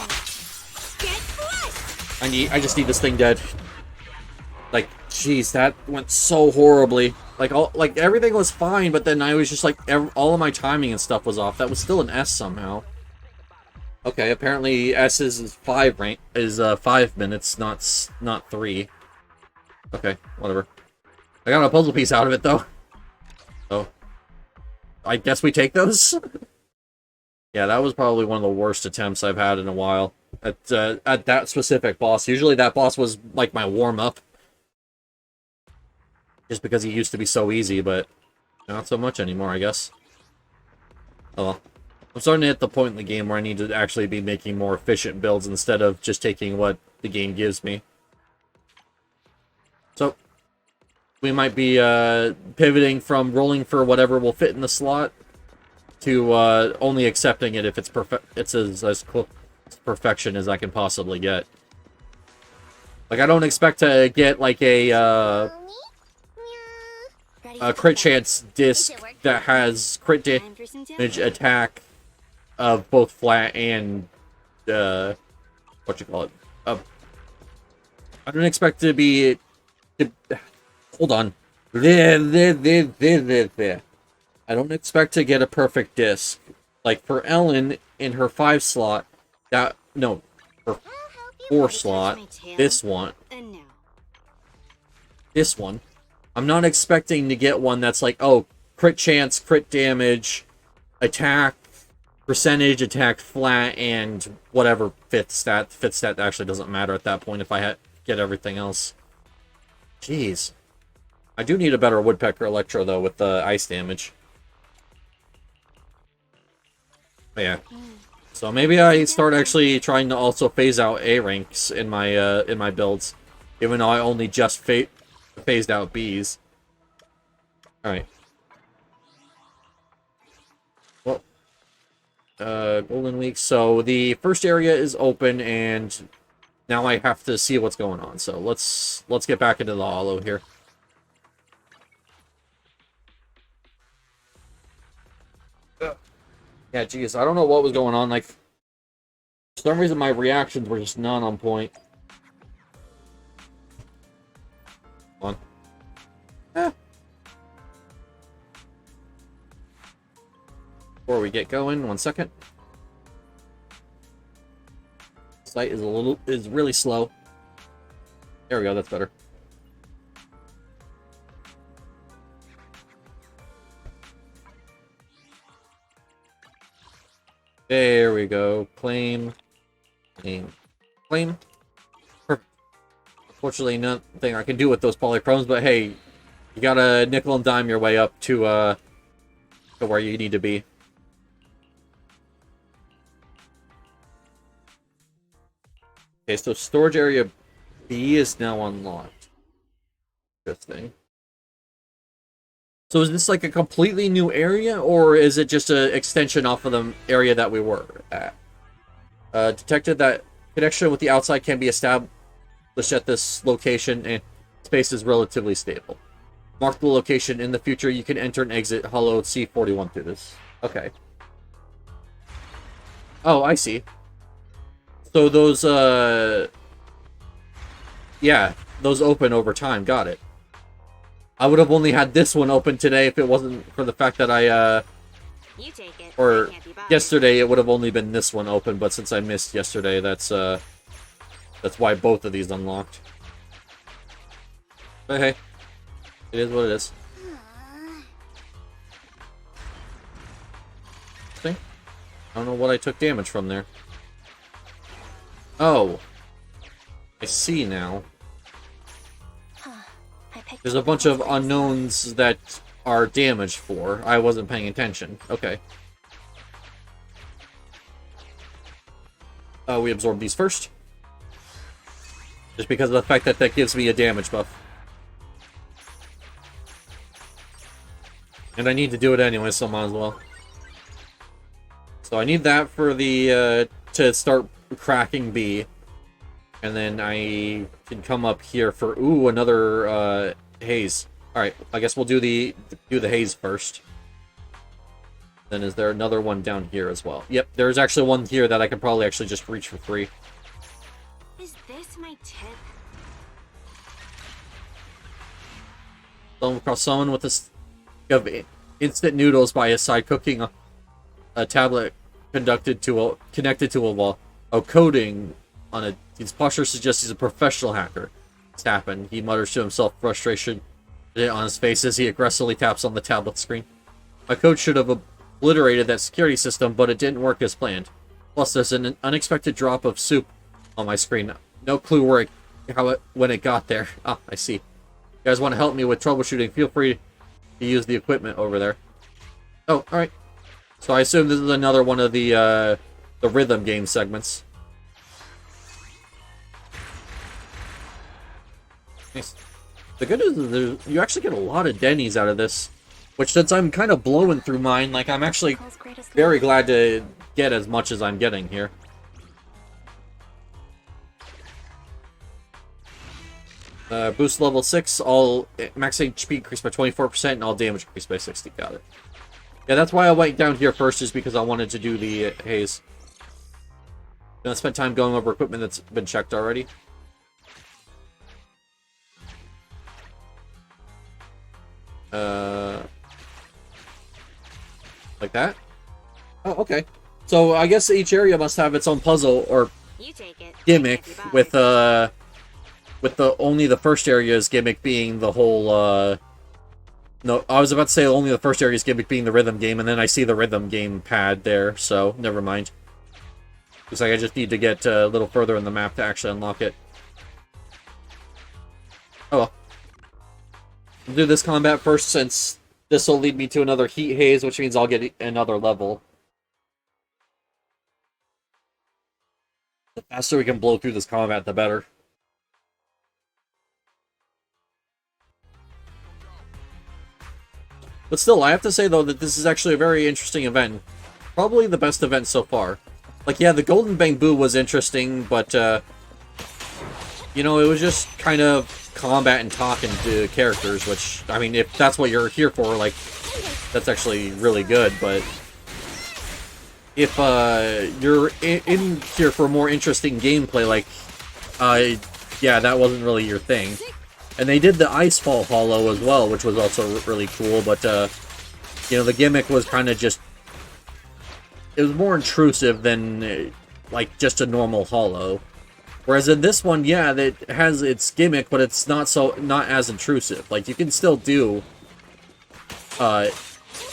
I just need this thing dead. Like, jeez, that went so horribly. Like everything was fine, but then I was just like, all of my timing and stuff was off. That was still an S somehow. Okay, apparently S is 5 minutes, not 3. Okay, whatever. I got a puzzle piece out of it though. So, I guess we take those. Yeah, that was probably one of the worst attempts I've had in a while at that specific boss. Usually that boss was like my warm-up. Just because he used to be so easy, but not so much anymore, I guess. Oh well. I'm starting to hit the point in the game where I need to actually be making more efficient builds instead of just taking what the game gives me. So, we might be pivoting from rolling for whatever will fit in the slot to only accepting it if it's as close to perfection as I can possibly get. Like, I don't expect to get like a crit chance disc that has crit damage attack of both flat and what you call it. I don't expect to be. Hold on. I don't expect to get a perfect disc. Like for Ellen in her 5 slot, her 4 slot. This one. This one. I'm not expecting to get one that's like, oh, crit chance, crit damage, attack, percentage, attack flat, and whatever fifth stat. Fifth stat actually doesn't matter at that point if I get everything else. Jeez. I do need a better Woodpecker Electro, though, with the ice damage. But yeah. So maybe I start actually trying to also phase out A ranks in my builds, even though I only just phased out Bs. Alright. Well, Golden Week. So the first area is open, and now I have to see what's going on. So let's get back into the hollow here. Yeah, geez, I don't know what was going on. Like, for some reason, my reactions were just not on point. Come on. Before we get going, 1 second. Site is really slow. There we go, that's better. There we go. Claim. Perfect. Unfortunately, nothing I can do with those polychromes, but hey, you gotta nickel and dime your way up to where you need to be. Okay, so storage area B is now unlocked. Interesting. So is this like a completely new area, or is it just an extension off of the area that we were at? Detected that connection with the outside can be established at this location, and space is relatively stable. Mark the location. In the future, you can enter and exit Hollow C41 through this. Okay. Oh, I see. So those, yeah, those open over time. Got it. I would have only had this one open today if it wasn't for the fact that
You take it.
or
I can't be bothered.
yesterday it would have only been this one open, but since I missed yesterday, that's why both of these unlocked. But hey, it is what it is. See? I don't know what I took damage from there. Oh. I see now. There's a bunch of unknowns that are damaged for. I wasn't paying attention. Okay. We absorb these first. Just because of the fact that that gives me a damage buff. And I need to do it anyway, so might as well. So I need that for the, to start cracking B. And then I can come up here for, ooh, another, haze. Alright, I guess we'll do the haze first. Then is there another one down here as well? Yep, there's actually one here that I can probably actually just reach for free.
Is this my tip?
Stumble across someone with a stick of instant noodles by his side cooking a tablet connected to a wall. Oh, coding on a... His posture suggests he's a professional hacker. It's happened. He mutters to himself, frustration on his face as he aggressively taps on the tablet screen. My code should have obliterated that security system, but it didn't work as planned. Plus, there's an unexpected drop of soup on my screen. No clue when it got there. Ah, I see. You guys want to help me with troubleshooting? Feel free to use the equipment over there. Oh, alright. So I assume this is another one of the rhythm game segments. Nice. The good is you actually get a lot of Denny's out of this. Which, since I'm kind of blowing through mine, like, I'm actually very glad to get as much as I'm getting here. Boost level 6, all max HP increased by 24%, and all damage increased by 60. Got it. Yeah, that's why I went down here first, is because I wanted to do the haze. Gonna spend time going over equipment that's been checked already. Like that? Oh, okay. So I guess each area must have its own puzzle or gimmick with only the first area's gimmick being the whole no, I was about to say only the first area's gimmick being the rhythm game, and then I see the rhythm game pad there, so never mind. Looks like I just need to get a little further in the map to actually unlock it. Oh well. We'll do this combat first, since this will lead me to another heat haze, which means I'll get another level. The faster we can blow through this combat, the better. But still, I have to say, though, that this is actually a very interesting event. Probably the best event so far. Like, yeah, the Golden Bamboo was interesting, but, you know, it was just kind of combat and talking to characters, which, I mean, if that's what you're here for, like, that's actually really good, but if, you're in here for more interesting gameplay, like, yeah, that wasn't really your thing. And they did the Icefall Hollow as well, which was also really cool, but, you know, the gimmick was kind of just... It was more intrusive than, like, just a normal hollow. Whereas in this one, yeah, it has its gimmick, but it's not as intrusive. Like, you can still do,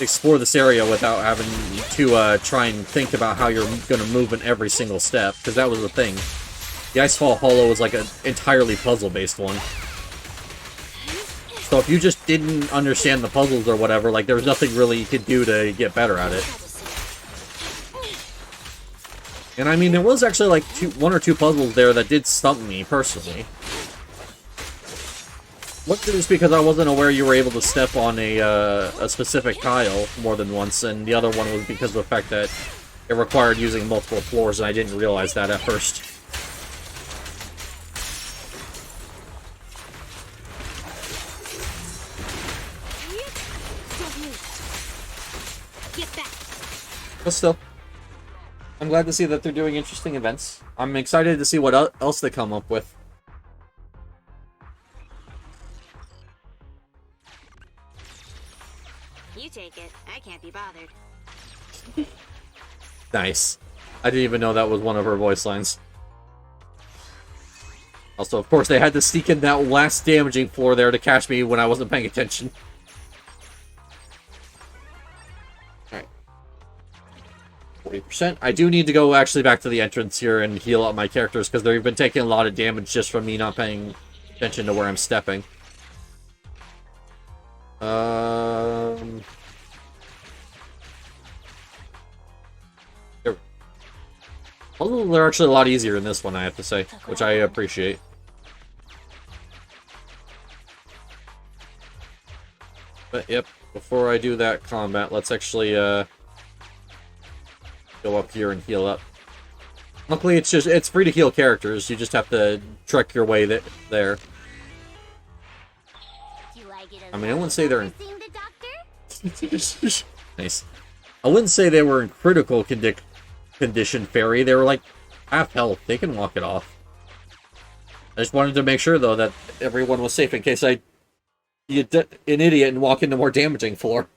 explore this area without having to, try and think about how you're gonna move in every single step, because that was the thing. The Icefall Hollow was, like, an entirely puzzle-based one. So if you just didn't understand the puzzles or whatever, like, there was nothing really you could do to get better at it. And I mean, there was actually, like, one or two puzzles there that did stump me, personally. One is because I wasn't aware you were able to step on a specific tile more than once, and the other one was because of the fact that it required using multiple floors, and I didn't realize that at first. But still, I'm glad to see that they're doing interesting events. I'm excited to see what else they come up with.
You take it. I can't be bothered.
Nice. I didn't even know that was one of her voice lines. Also, of course, they had to sneak in that last damaging floor there to catch me when I wasn't paying attention. 40%. I do need to go actually back to the entrance here and heal up my characters because they've been taking a lot of damage just from me not paying attention to where I'm stepping. They're actually a lot easier in this one, I have to say, which I appreciate. But yep, before I do that combat, let's actually go up here and heal up. Luckily, it's free to heal characters. You just have to trek your way there. I mean, I wouldn't say they're in... Nice. I wouldn't say they were in critical condition, Fairy. They were like half health. They can walk it off. I just wanted to make sure, though, that everyone was safe in case I be an idiot and walk into more damaging floor.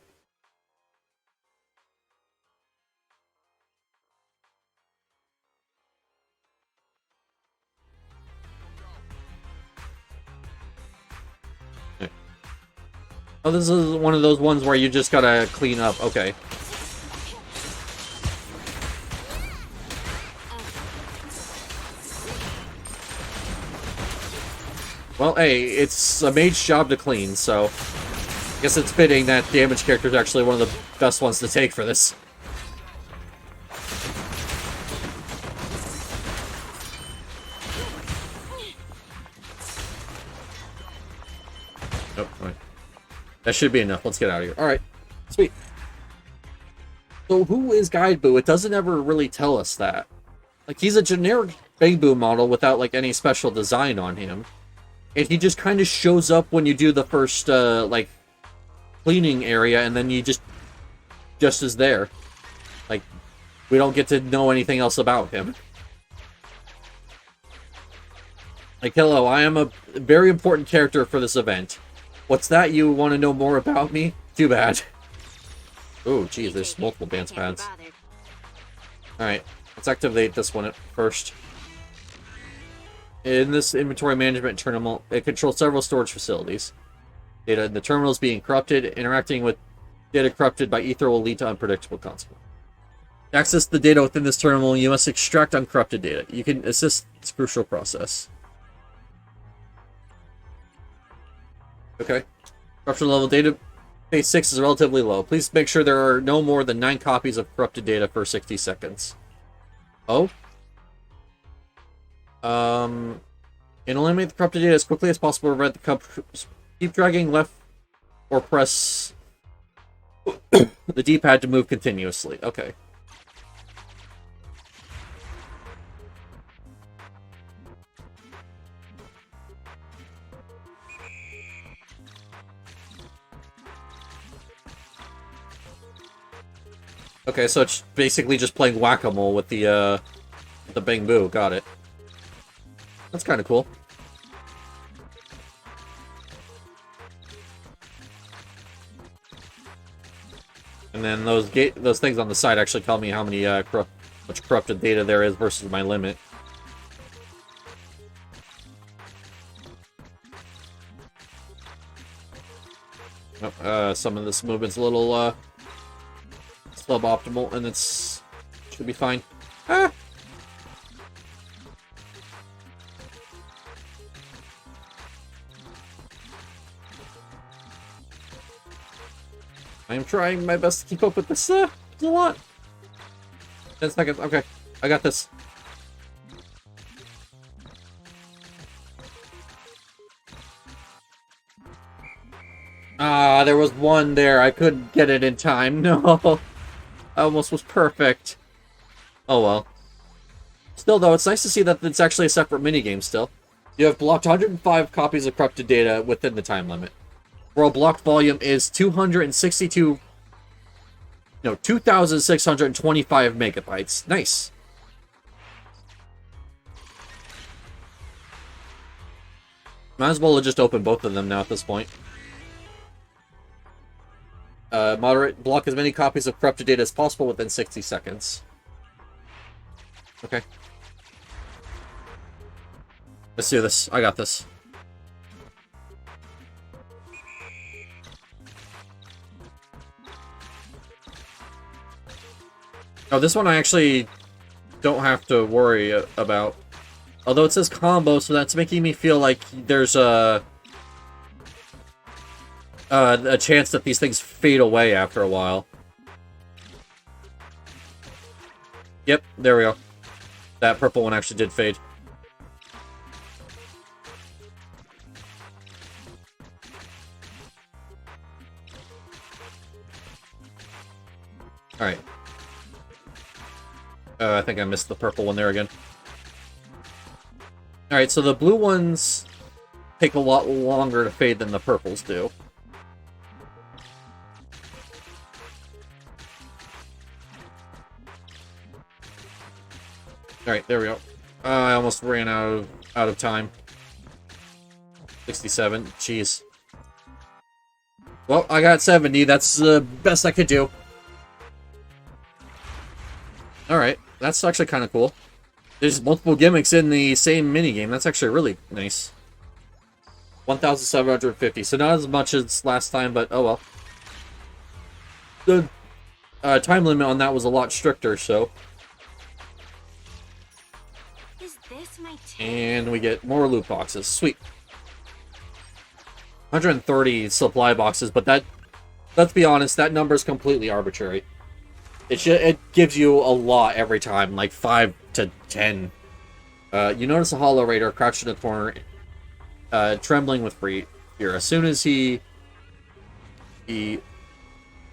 Oh, this is one of those ones where you just gotta clean up. Okay. Well, hey, it's a mage's job to clean, so I guess it's fitting that damage character is actually one of the best ones to take for this. Nope, all right. That should be enough. Let's get out of here. Alright, sweet. So who is Guideboo? It doesn't ever really tell us that. Like, he's a generic Bangboo model without, like, any special design on him. And he just kind of shows up when you do the first, like, cleaning area, and then you just is there. Like, we don't get to know anything else about him. Like, hello, I am a very important character for this event. What's that? You want to know more about me? Too bad. Oh, geez, there's multiple dance pads. Alright, let's activate this one at first. In this inventory management terminal, it controls several storage facilities. Data in the terminal is being corrupted. Interacting with data corrupted by ether will lead to unpredictable consequences. To access the data within this terminal, you must extract uncorrupted data. You can assist this crucial process. Okay. Corruption level data phase 6 is relatively low. Please make sure there are no more than 9 copies of corrupted data per 60 seconds. Oh? And eliminate the corrupted data as quickly as possible to prevent the keep dragging left or press the D-pad to move continuously. Okay. Okay, so it's basically just playing whack-a-mole with the Bangboo. Got it. That's kind of cool. And then those things on the side actually tell me how many much corrupted data there is versus my limit. Oh, some of this movement's a little suboptimal, and it's should be fine. Ah. I'm trying my best to keep up with this. It's a lot. 10 seconds. Okay, I got this. Ah, there was one there. I couldn't get it in time. No. I almost was perfect. Oh well. Still, though, it's nice to see that it's actually a separate minigame still. You have blocked 105 copies of corrupted data within the time limit. World blocked volume is 2,625 megabytes. Nice. Might as well just open both of them now at this point. Moderate, block as many copies of corrupted data as possible within 60 seconds. Okay. Let's do this. I got this. Oh, this one I actually don't have to worry about. Although it says combo, so that's making me feel like there's a chance that these things fade away after a while. Yep, there we go. That purple one actually did fade. Alright. I think I missed the purple one there again. Alright, so the blue ones take a lot longer to fade than the purples do. Alright, there we go. I almost ran out of time. 67, jeez. Well, I got 70, that's the best I could do. Alright, that's actually kind of cool. There's multiple gimmicks in the same minigame. That's actually really nice. 1,750. So not as much as last time, but oh well. The time limit on that was a lot stricter, so.
Is this my
And we get more loot boxes. Sweet. 130 supply boxes, but that, let's be honest, that number is completely arbitrary. It gives you a lot every time, like 5 to 10. You notice a Hollow Raider crouched in a corner, trembling with fear. As soon as he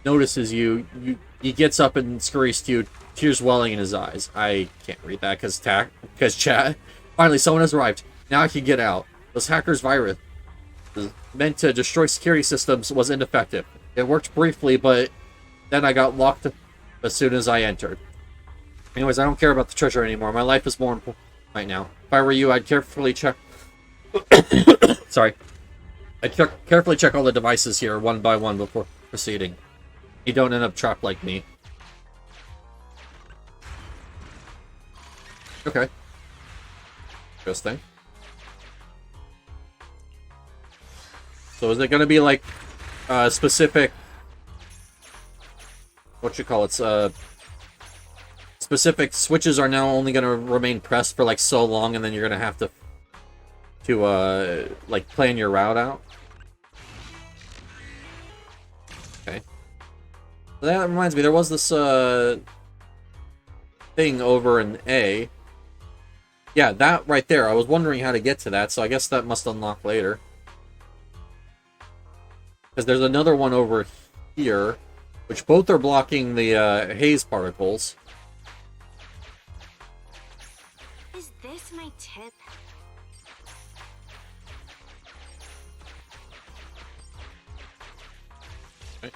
notices you, he gets up and scurries to you, tears welling in his eyes. I can't read that because chat. Finally, someone has arrived. Now I can get out. This hacker's virus, meant to destroy security systems, was ineffective. It worked briefly, but then I got locked as soon as I entered. Anyways, I don't care about the treasure anymore. My life is more important right now. If I were you, I'd carefully check... Sorry. I'd carefully check all the devices here, one by one, before proceeding. You don't end up trapped like me. Okay. Interesting. So is it going to be like specific... What you call it? Specific switches are now only going to remain pressed for like so long, and then you're going to have to like plan your route out. Okay. That reminds me, there was this thing over in A. Yeah, that right there. I was wondering how to get to that, so I guess that must unlock later. Because there's another one over here, which both are blocking the haze particles.
Is this my tip?
Okay.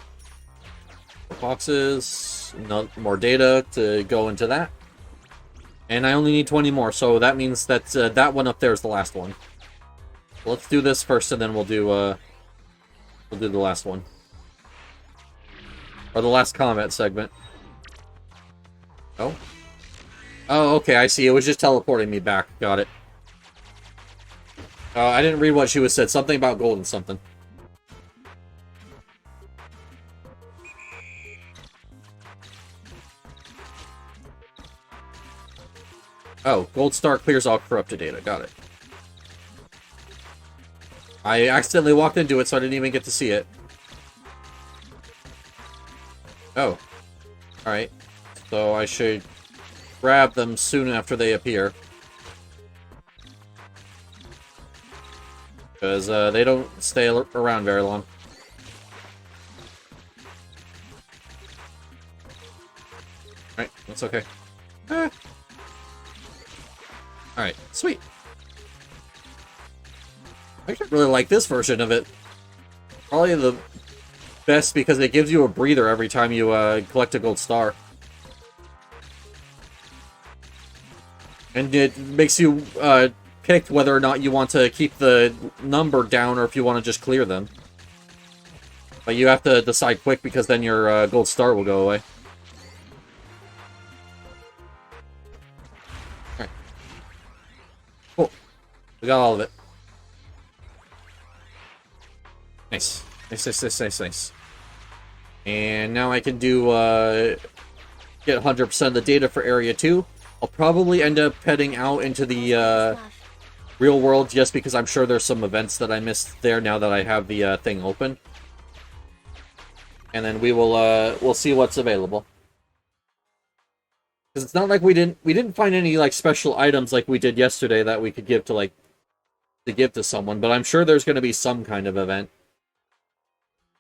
Boxes, no more data to go into that. And I only need 20 more, so that means that that one up there is the last one. Let's do this first, and then we'll do the last one. Or the last combat segment. Oh? Oh, okay, I see. It was just teleporting me back. Got it. I didn't read what she was said. Something about gold and something. Oh, gold star clears all corrupted data. Got it. I accidentally walked into it, so I didn't even get to see it. Oh. Alright. So I should grab them soon after they appear. Because they don't stay around very long. Alright, that's okay. Ah. Alright, sweet. I actually really like this version of it. Probably the best because it gives you a breather every time you collect a gold star. And it makes you pick whether or not you want to keep the number down or if you want to just clear them. But you have to decide quick because then your gold star will go away. Alright. Cool. We got all of it. Nice. Nice, nice, nice, nice, nice. And now I can do, get 100% of the data for Area 2. I'll probably end up heading out into the real world just because I'm sure there's some events that I missed there now that I have the thing open. And then we'll see what's available. Because it's not like we didn't find any like special items like we did yesterday that we could give to give to someone, but I'm sure there's going to be some kind of event.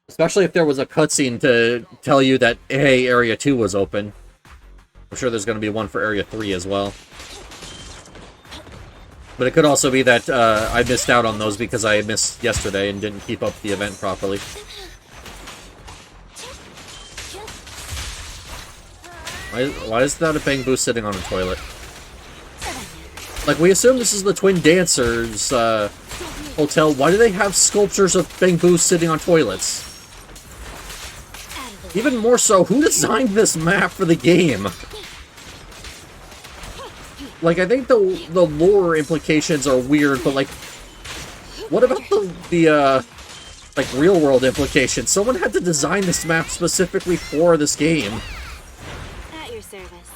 Especially if there was a cutscene to tell you that, hey, Area 2 was open. I'm sure there's going to be one for Area 3 as well. But it could also be that I missed out on those because I missed yesterday and didn't keep up the event properly. Why is that a Bangbu sitting on a toilet? Like, we assume this is the Twin Dancers hotel. Why do they have sculptures of Bangbu sitting on toilets? Even more so, who designed this map for the game? Like, I think the lore implications are weird, but, like, what about the like, real-world implications? Someone had to design this map specifically for this game.
At your service.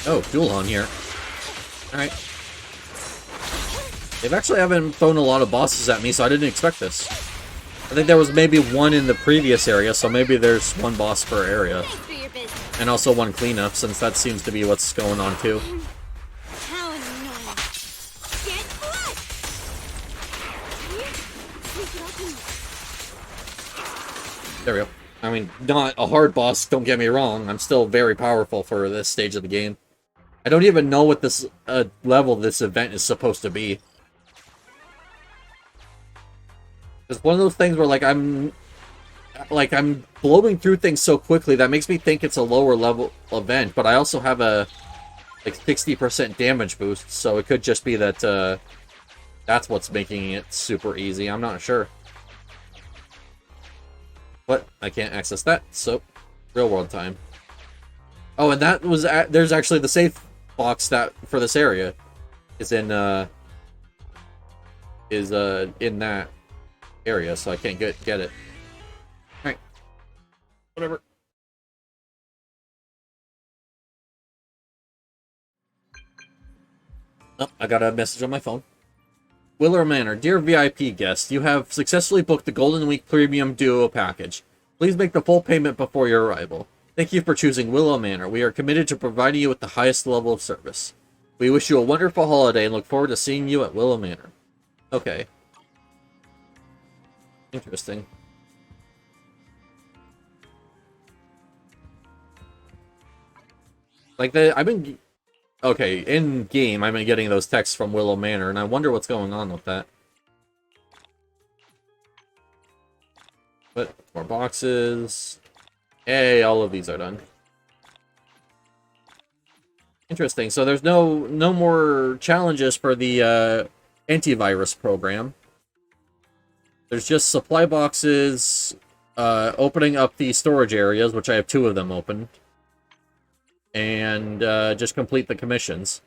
Oh, duel on here. Alright. They've actually haven't thrown a lot of bosses at me, so I didn't expect this. I think there was maybe one in the previous area, so maybe there's one boss per area. And also one cleanup, since that seems to be what's going on too.
How annoying. Get blood.
There we go. I mean, not a hard boss, don't get me wrong. I'm still very powerful for this stage of the game. I don't even know what this level this event is supposed to be. It's one of those things where, like, I'm blowing through things so quickly that makes me think it's a lower level event, but I also have a, like, 60% damage boost, so it could just be that, that's what's making it super easy. I'm not sure. But I can't access that, so real world time. Oh, and that was there's actually the safe box that for this area is in that area, so I can't get it. All right, whatever. Oh, I got a message on my phone. Willow Manor, dear VIP guest, you have successfully booked the Golden Week Premium Duo package. Please make the full payment before your arrival. Thank you for choosing Willow Manor. We are committed to providing you with the highest level of service. We wish you a wonderful holiday and look forward to seeing you at Willow Manor. Okay. Interesting. Like, I've been... Okay, in-game, I've been getting those texts from Willow Manor, and I wonder what's going on with that. But, more boxes. Hey, all of these are done. Interesting, so there's no more challenges for the antivirus program. There's just supply boxes, opening up the storage areas, which I have 2 of them open. And just complete the commissions.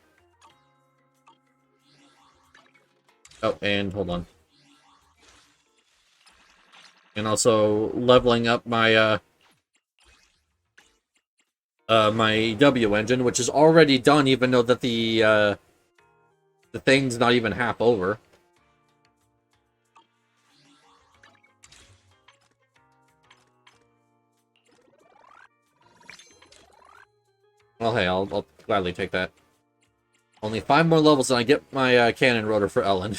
Oh, and hold on. And also leveling up my my W engine, which is already done, even though that the thing's not even half over. Well, hey, I'll gladly take that. Only 5 more levels and I get my cannon rotor for Ellen.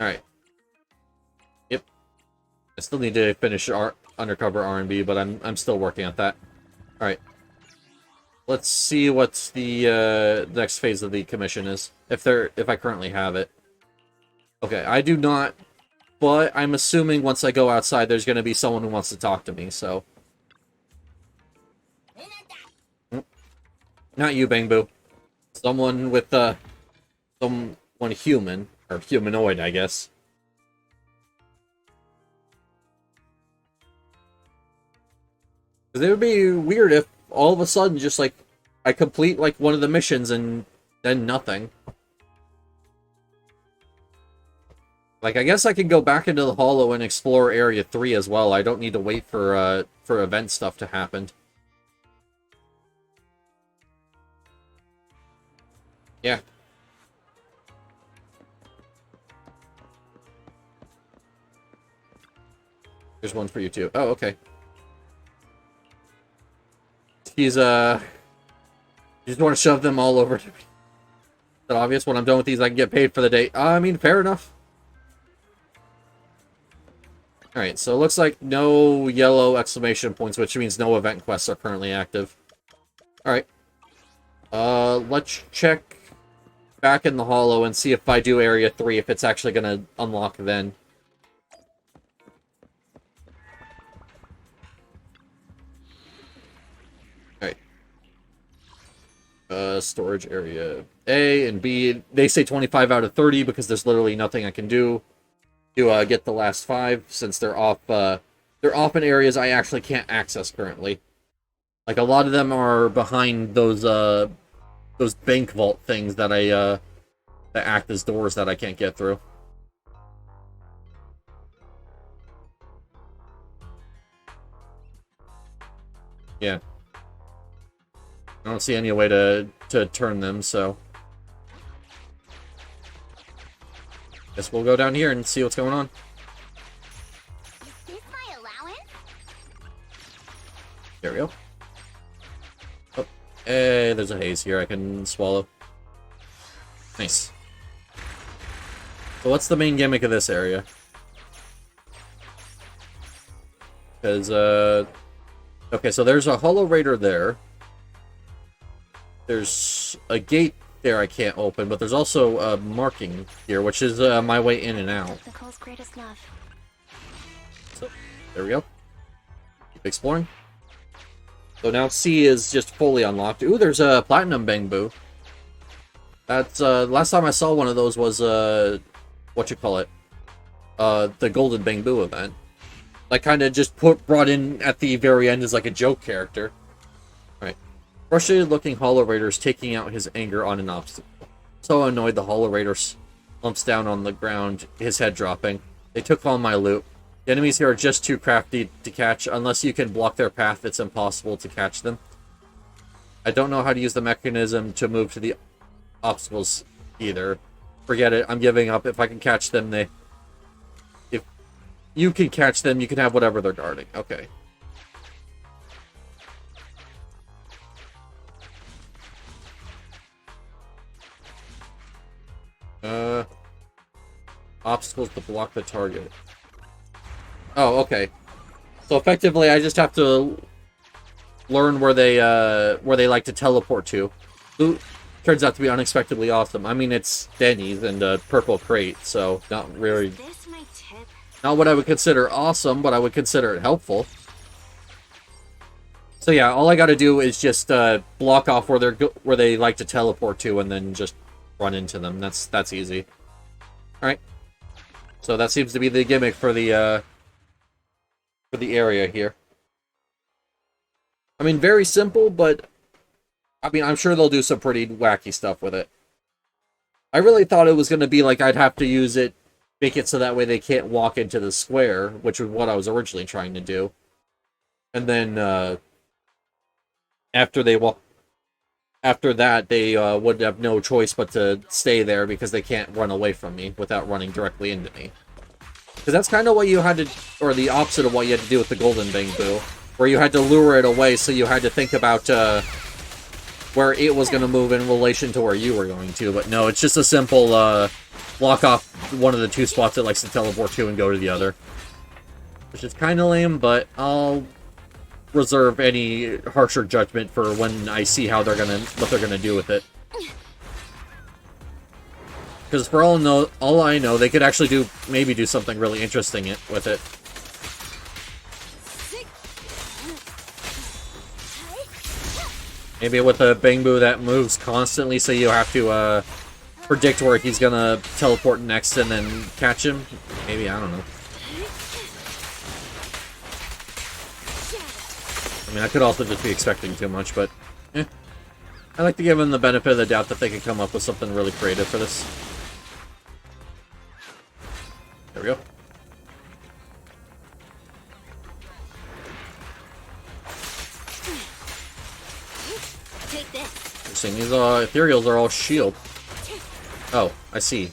Alright. Yep. I still need to finish undercover R&B, but I'm still working on that. Alright. Let's see what the next phase of the commission is. If I currently have it. Okay, I do not, but I'm assuming once I go outside there's gonna be someone who wants to talk to me, so. Not you, Bangbu. Someone with, someone human. Or humanoid, I guess. Because it would be weird if all of a sudden just, like, I complete, like, one of the missions and then nothing. Like, I guess I can go back into the Hollow and explore Area 3 as well. I don't need to wait for event stuff to happen. Yeah. There's one for you, too. Oh, okay. He's, You just want to shove them all over to me. Is that obvious? When I'm done with these, I can get paid for the day. I mean, fair enough. Alright, so it looks like no yellow exclamation points, which means no event quests are currently active. Alright. Let's check back in the Hollow and see if I do Area 3, if it's actually gonna unlock then. Alright. Storage area A and B. They say 25 out of 30 because there's literally nothing I can do to get the last 5, since they're off in areas I actually can't access currently. Like, a lot of them are behind those bank vault things that that act as doors that I can't get through. Yeah. I don't see any way to turn them, so guess we'll go down here and see what's going on.
Is this my allowance?
There we go. Oh, hey, there's a haze here I can swallow. Nice. So what's the main gimmick of this area? Because, okay, so there's a Hollow Raider there. There's a gate there I can't open, but there's also a marking here, which is my way in and out.
Nicole's greatest love.
So, there we go. Keep exploring. So now C is just fully unlocked. Ooh, there's a Platinum Bangbu. That's, last time I saw one of those was, the Golden Bangbu event. Like, kind of just brought in at the very end as, like, a joke character. Alright. Frustrated-looking Hollow Raider is taking out his anger on an obstacle. So annoyed, the Hollow Raider slumps down on the ground, his head dropping. They took all my loot. The enemies here are just too crafty to catch. Unless you can block their path, it's impossible to catch them. I don't know how to use the mechanism to move to the obstacles either. Forget it, I'm giving up. If I can catch them, if you can catch them, you can have whatever they're guarding. Okay. Obstacles to block the target. Oh, okay. So effectively, I just have to learn where they like to teleport to. Ooh, turns out to be unexpectedly awesome. I mean, it's Denny's and a purple crate, so not really,
Is this my tip?
not what I would consider awesome, but I would consider it helpful. So yeah, all I got to do is just block off where they like to teleport to, and then just run into them. That's easy. All right. So that seems to be the gimmick for the area here. I mean, very simple, but I mean, I'm sure they'll do some pretty wacky stuff with it. I really thought it was going to be like I'd have to use it, make it so that way they can't walk into the square, which was what I was originally trying to do. And then after that, they would have no choice but to stay there because they can't run away from me without running directly into me. Because that's kind of what you had to, or the opposite of what you had to do with the Golden Bangbu, where you had to lure it away, so you had to think about where it was going to move in relation to where you were going to. But no, it's just a simple block off one of the two spots it likes to teleport to and go to the other. Which is kind of lame, but I'll reserve any harsher judgment for when I see what they're gonna do with it. Because for all I know, they could actually maybe do something really interesting with it. Maybe with a Bangbu that moves constantly, so you have to predict where he's gonna teleport next and then catch him. Maybe, I don't know. I mean, I could also just be expecting too much, but eh. I like to give them the benefit of the doubt that they can come up with something really creative for this. There we go.
Take this.
Interesting. These ethereals are all shield. Oh, I see.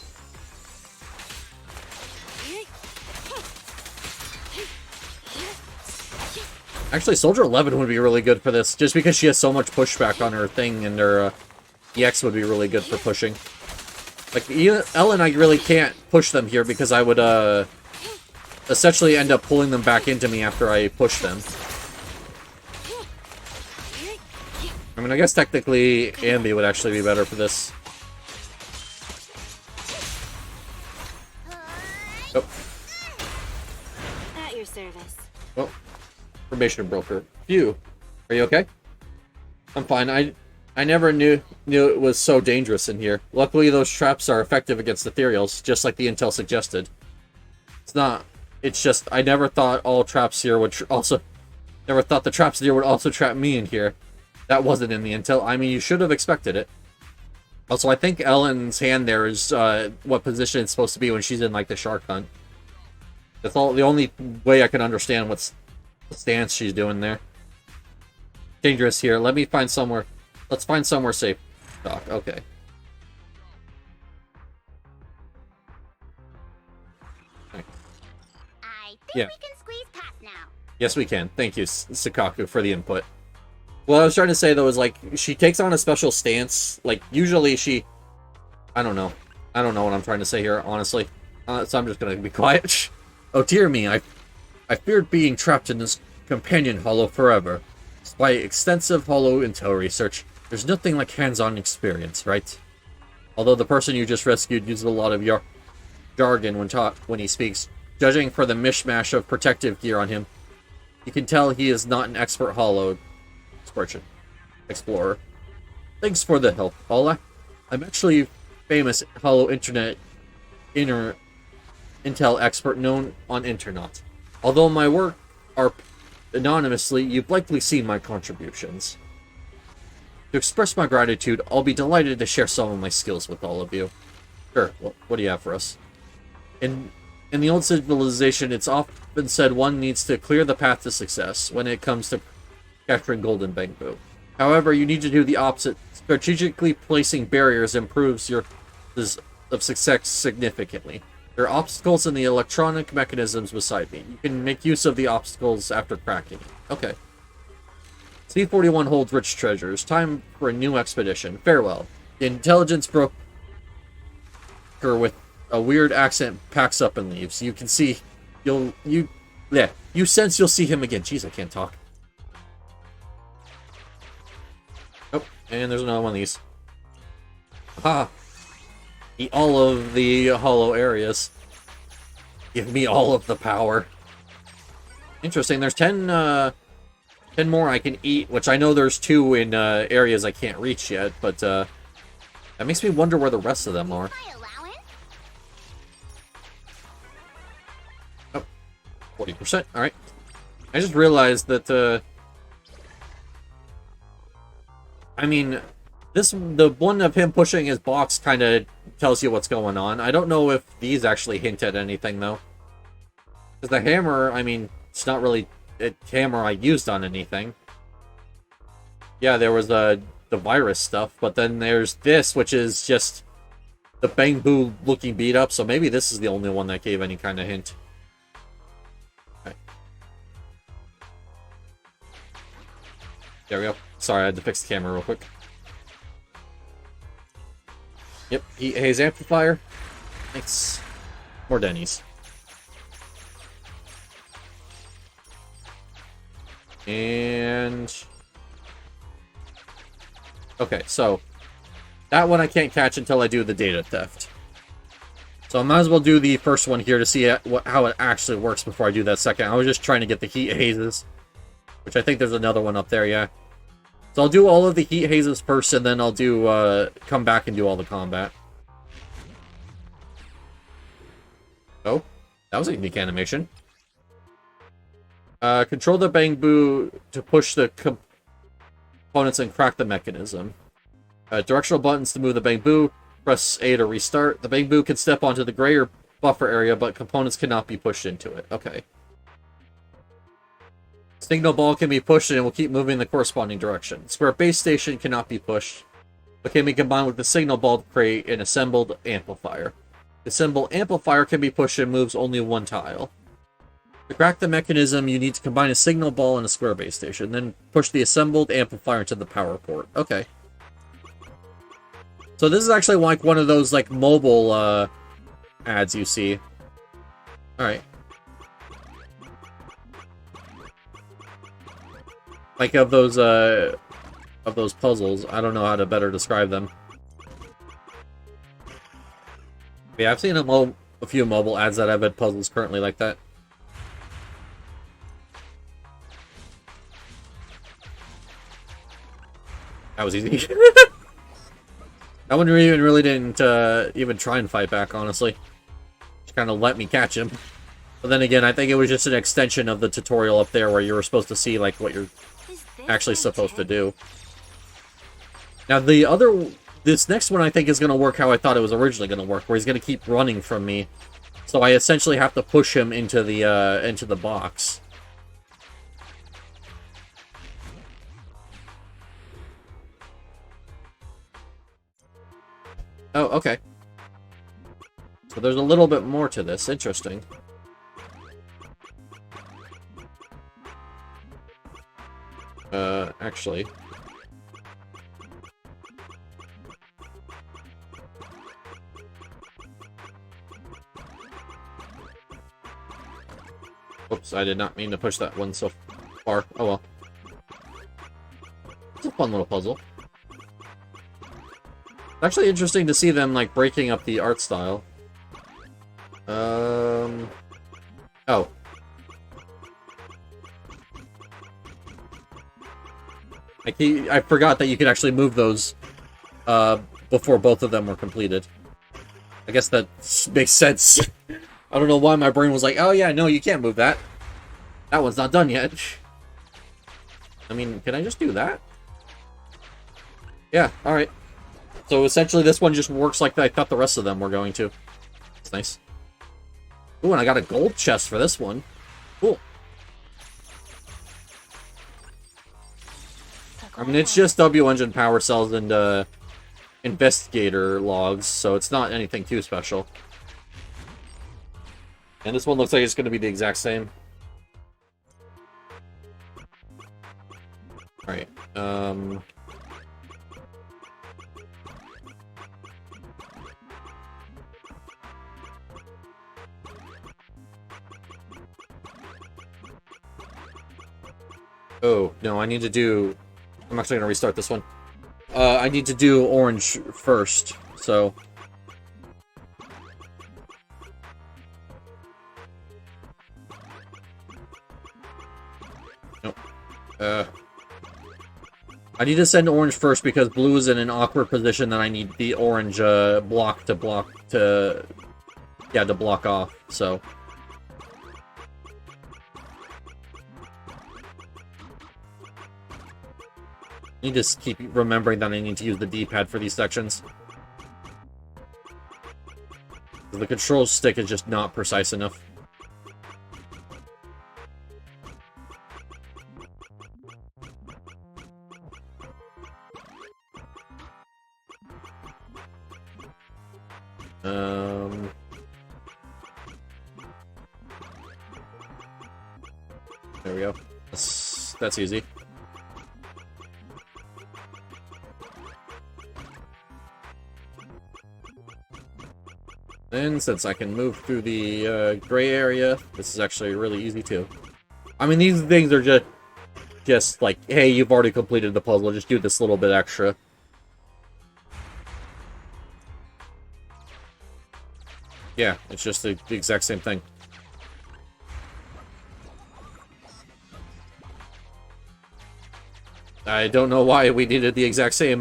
Actually, Soldier 11 would be really good for this, just because she has so much pushback on her thing, and her EX would be really good for pushing. Like, Ellen, I really can't push them here, because I would, essentially end up pulling them back into me after I push them. I mean, I guess technically Ambi would actually be better for this. Oh.
At your service.
Oh. Information broker. Phew. Are you okay? I'm fine. I never knew it was so dangerous in here. Luckily, those traps are effective against ethereals, just like the intel suggested. It's just, I never thought all traps here would never thought the traps here would also trap me in here. That wasn't in the intel. I mean, you should have expected it. Also, I think Ellen's hand there is what position it's supposed to be when she's in, like, the shark hunt. That's the only way I can understand what's the stance she's doing there. Dangerous here. Let me find somewhere. Let's find somewhere safe. Doc, okay.
I think
Yeah.
we can squeeze past now.
Yes, we can. Thank you, Sakaku, for the input. What I was trying to say, though, is, like, she takes on a special stance. Like, usually she... I don't know. I don't know what I'm trying to say here, honestly. So I'm just gonna be quiet. Oh, dear me, I feared being trapped in this companion hollow forever. Despite extensive hollow intel research, there's nothing like hands-on experience, right? Although the person you just rescued uses a lot of jargon when he speaks, judging for the mishmash of protective gear on him, you can tell he is not an expert hollow explorer. Thanks for the help, Paula. I'm actually famous hollow intel expert known on internet. Although my work are anonymously, you've likely seen my contributions. To express my gratitude, I'll be delighted to share some of my skills with all of you. Sure, what do you have for us? In the old civilization, it's often said one needs to clear the path to success when it comes to capturing golden bamboo. However, you need to do the opposite. Strategically placing barriers improves your chances of success significantly. There are obstacles in the electronic mechanisms beside me. You can make use of the obstacles after cracking it. Okay. C-41 holds rich treasures. Time for a new expedition. Farewell. The intelligence broker with a weird accent packs up and leaves. You can see... You sense you'll see him again. Jeez, I can't talk. Oh, and there's another one of these. Ha! Eat all of the hollow areas. Give me all of the power. Interesting. There's 10 more I can eat, which I know there's 2 in areas I can't reach yet, but that makes me wonder where the rest of them are. Oh, 40%. Alright. I just realized that, I mean, the one of him pushing his box kind of tells you what's going on. I don't know if these actually hint at anything, though. Because the hammer, I mean, it's not really a hammer I used on anything. Yeah, there was the virus stuff, but then there's this, which is just the bamboo looking beat up, so maybe this is the only one that gave any kind of hint. Okay. There we go. Sorry, I had to fix the camera real quick. Yep, heat haze amplifier. Thanks. More Denny's. And... okay, so... that one I can't catch until I do the data theft. So I might as well do the first one here to see how it actually works before I do that second. I was just trying to get the heat hazes. Which I think there's another one up there, yeah. So I'll do all of the heat hazes first, and then I'll do, come back and do all the combat. Oh, that was a unique animation. Control the bamboo to push the components and crack the mechanism. Directional buttons to move the bamboo. Press A to restart. The bamboo can step onto the gray or buffer area, but components cannot be pushed into it. Okay. Signal ball can be pushed and it will keep moving in the corresponding direction. Square base station cannot be pushed, but can be combined with the signal ball to create an assembled amplifier. The assembled amplifier can be pushed and moves only one tile. To crack the mechanism, you need to combine a signal ball and a square base station, then push the assembled amplifier into the power port. Okay. So this is actually like one of those like mobile ads you see. Alright. Like of those puzzles. I don't know how to better describe them. Yeah, I've seen a few mobile ads that have had puzzles currently like that. That was easy. That one really didn't even try and fight back, honestly. Just kind of let me catch him. But then again, I think it was just an extension of the tutorial up there where you were supposed to see like what you're actually supposed to do. Now this next one I think is going to work how I thought it was originally going to work, where he's going to keep running from me. So I essentially have to push him into the box. Oh, okay. So there's a little bit more to this. Interesting. Actually. Oops, I did not mean to push that one so far. Oh well. It's a fun little puzzle. It's actually interesting to see them, like, breaking up the art style. Oh. I forgot that you could actually move those, before both of them were completed. I guess that makes sense. I don't know why my brain was like, oh yeah, no, you can't move that. That one's not done yet. I mean, can I just do that? Yeah, alright. So essentially this one just works like I thought the rest of them were going to. It's nice. Ooh, and I got a gold chest for this one. Cool. I mean, it's just W engine power cells and investigator logs, so it's not anything too special. And this one looks like it's going to be the exact same. Alright, oh, no, I need to do... I'm actually going to restart this one. I need to do orange first, so... Nope. I need to send orange first because blue is in an awkward position that I need the orange block to block off, so... I need to keep remembering that I need to use the D-pad for these sections. The control stick is just not precise enough. There we go. That's easy. And since I can move through the gray area, this is actually really easy too. I mean, these things are just like, hey, you've already completed the puzzle, just do this little bit extra. Yeah, it's just the exact same thing. I don't know why we needed the exact same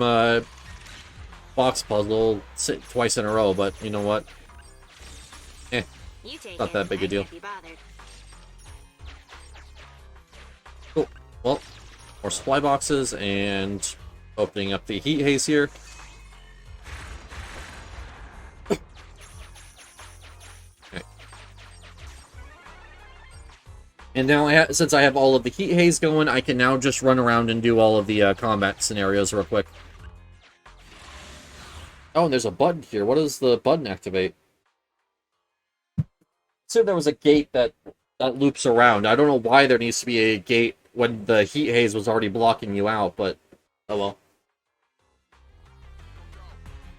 box puzzle twice in a row, but you know what? Not that big a deal. Cool. Well, more supply boxes and opening up the heat haze here. And now, since I have all of the heat haze going, I can now just run around and do all of the combat scenarios real quick. Oh, and there's a button here. What does the button activate? So there was a gate that loops around. I don't know why there needs to be a gate when the heat haze was already blocking you out, but oh well.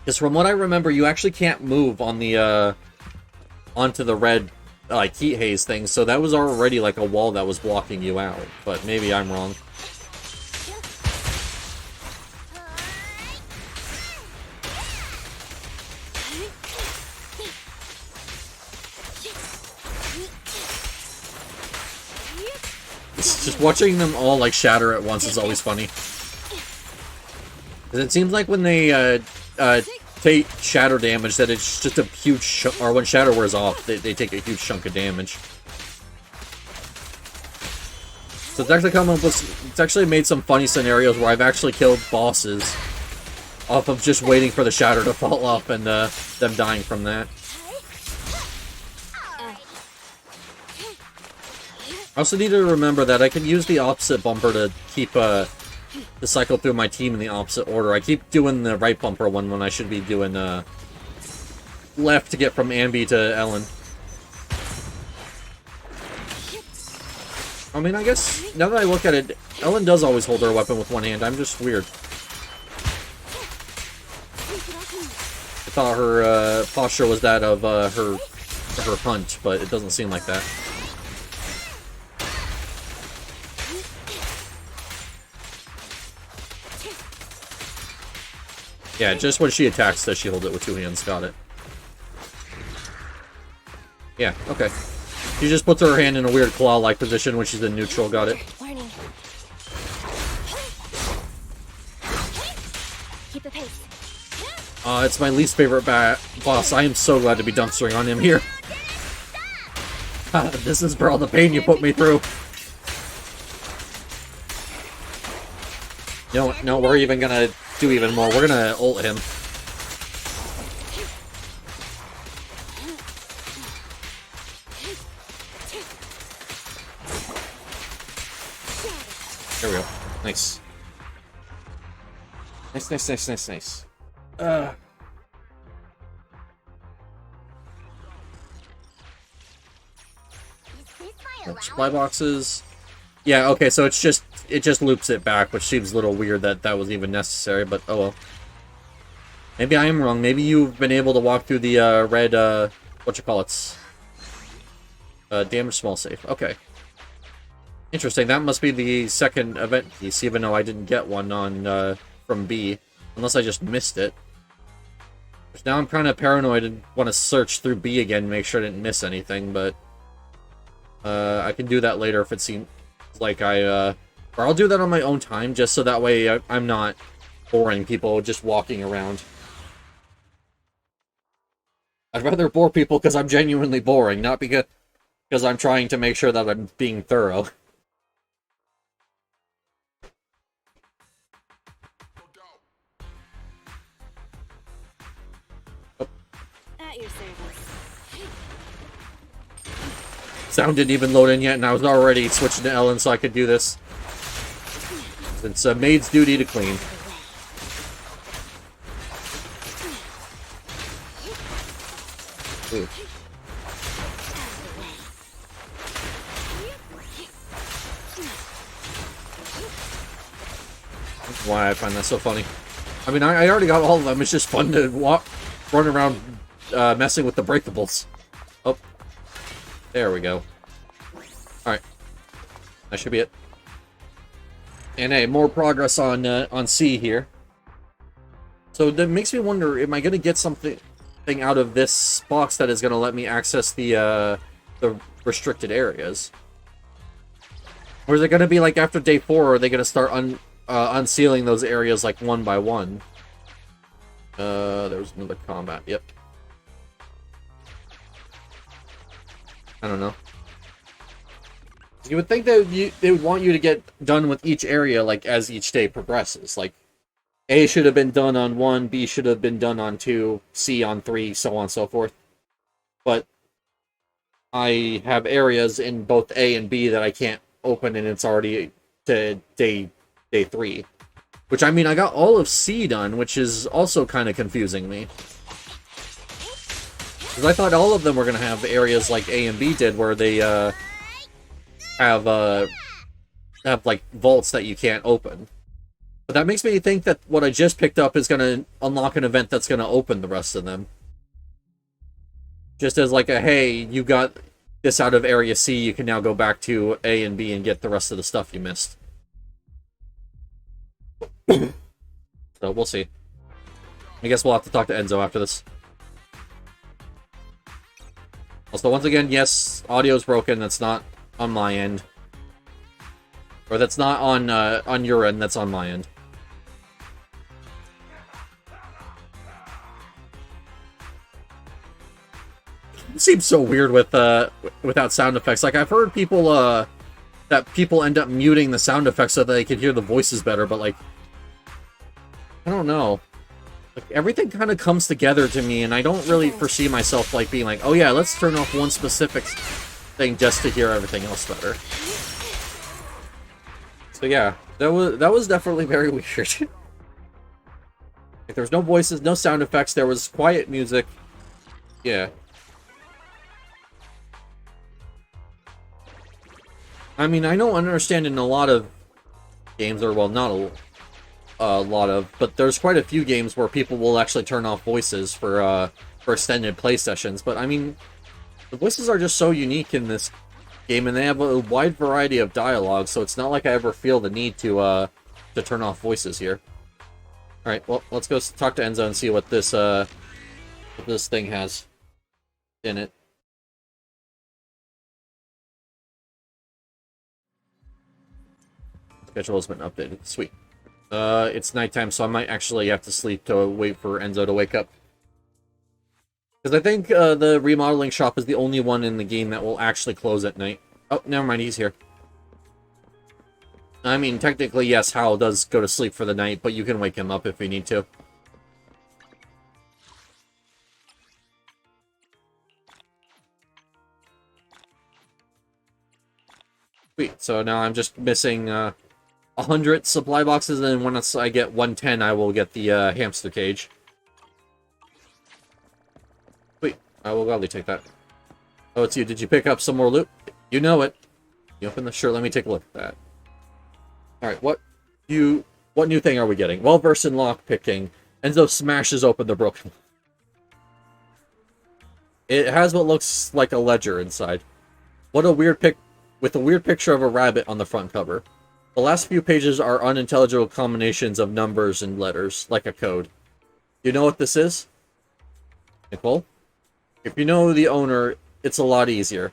Because from what I remember, you actually can't move on the onto the red like heat haze thing, so that was already like a wall that was blocking you out. But maybe I'm wrong. Just watching them all like shatter at once is always funny. 'Cause it seems like when they take shatter damage, that it's just a huge or when shatter wears off, they take a huge chunk of damage. So it's actually come up with, it's actually made some funny scenarios where I've actually killed bosses off of just waiting for the shatter to fall off and them dying from that. I also need to remember that I can use the opposite bumper to keep the cycle through my team in the opposite order. I keep doing the right bumper one when I should be doing left to get from Ambi to Ellen. I mean, I guess, now that I look at it, Ellen does always hold her weapon with one hand. I'm just weird. I thought her posture was that of her hunt, but it doesn't seem like that. Yeah, just when she attacks does she hold it with two hands. Got it. Yeah, okay. She just puts her hand in a weird claw-like position when she's in neutral. Got it.
Warning. Keep the pace.
It's my least favorite boss. I am so glad to be dumpstering on him here. This is for all the pain you put me through. No, we're even gonna do even more. We're gonna ult him. There we go. Nice. Nice. Supply boxes. Yeah, okay, so it just loops it back, which seems a little weird that was even necessary, but oh well. Maybe I am wrong. Maybe you've been able to walk through the red whatchamacallits. Damage small safe. Okay. Interesting. That must be the second event piece, even though I didn't get one on from B. Unless I just missed it. Which now I'm kind of paranoid and want to search through B again to make sure I didn't miss anything, but I can do that later if it seems like or I'll do that on my own time, just so that way I'm not boring people just walking around. I'd rather bore people because I'm genuinely boring, not because I'm trying to make sure that I'm being thorough.
At your service.
Sound didn't even load in yet, and I was already switching to Ellen so I could do this. It's a maid's duty to clean. Ooh. That's why I find that so funny. I mean, I already got all of them. It's just fun to run around messing with the breakables. Oh. There we go. Alright. That should be it. And hey, more progress on C here. So that makes me wonder, am I going to get something out of this box that is going to let me access the restricted areas? Or is it going to be like after day 4, or are they going to start unsealing those areas like one by one? There was another combat, yep. I don't know. You would think that they would want you to get done with each area, like, as each day progresses. Like, A should have been done on 1, B should have been done on 2, C on 3, so on and so forth. But I have areas in both A and B that I can't open, and it's already to day 3. Which, I mean, I got all of C done, which is also kind of confusing me. Because I thought all of them were going to have areas like A and B did, where they have like vaults that you can't open. But that makes me think that what I just picked up is going to unlock an event that's going to open the rest of them. Just as like a, hey, you got this out of Area C, you can now go back to A and B and get the rest of the stuff you missed. So, we'll see. I guess we'll have to talk to Enzo after this. Also, once again, yes, audio's broken. That's not on my end. Or that's not on your end, that's on my end. It seems so weird with without sound effects. Like, I've heard people that people end up muting the sound effects so that they can hear the voices better, but like, I don't know. Like, everything kind of comes together to me, and I don't really foresee myself like being like, oh yeah, let's turn off one specific thing just to hear everything else better. So yeah, that was definitely very weird. Like, there was no voices, no sound effects, there was quiet music. Yeah. I mean, I don't understand in a lot of games, or well, not a lot of, but there's quite a few games where people will actually turn off voices for extended play sessions. But I mean, the voices are just so unique in this game, and they have a wide variety of dialogue, so it's not like I ever feel the need to turn off voices here. All right, well, let's go talk to Enzo and see what this thing has in it. Schedule has been updated. Sweet. It's nighttime, so I might actually have to sleep to wait for Enzo to wake up. Because I think the remodeling shop is the only one in the game that will actually close at night. Oh, never mind, he's here. I mean, technically, yes, Hal does go to sleep for the night, but you can wake him up if you need to. Sweet, so now I'm just missing 100 supply boxes, and once I get 110, I will get the hamster cage. Sweet, I will gladly take that. Oh, it's you. Did you pick up some more loot? You know it. You open the shirt. Let me take a look at that. Alright, what new thing are we getting? Well-versed in lockpicking, Enzo smashes open the broken. It has what looks like a ledger inside. What a weird with a weird picture of a rabbit on the front cover. The last few pages are unintelligible combinations of numbers and letters, like a code. You know what this is? Nicole? If you know the owner, it's a lot easier.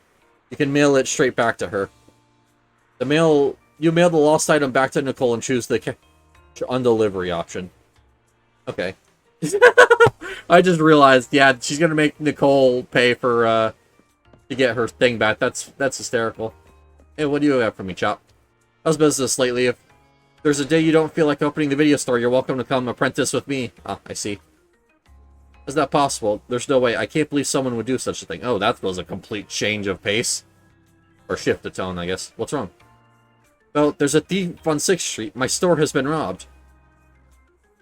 You can mail it straight back to her. You mail the lost item back to Nicole and choose the on delivery option. Okay. I just realized, yeah, she's gonna make Nicole pay for to get her thing back. That's hysterical. Hey, what do you have for me, Chop? How's business lately? If there's a day you don't feel like opening the video store, you're welcome to come apprentice with me. Ah, I see. Is that possible? There's no way. I can't believe someone would do such a thing. Oh, that was a complete change of pace. Or shift of tone, I guess. What's wrong? Well, there's a thief on 6th Street. My store has been robbed.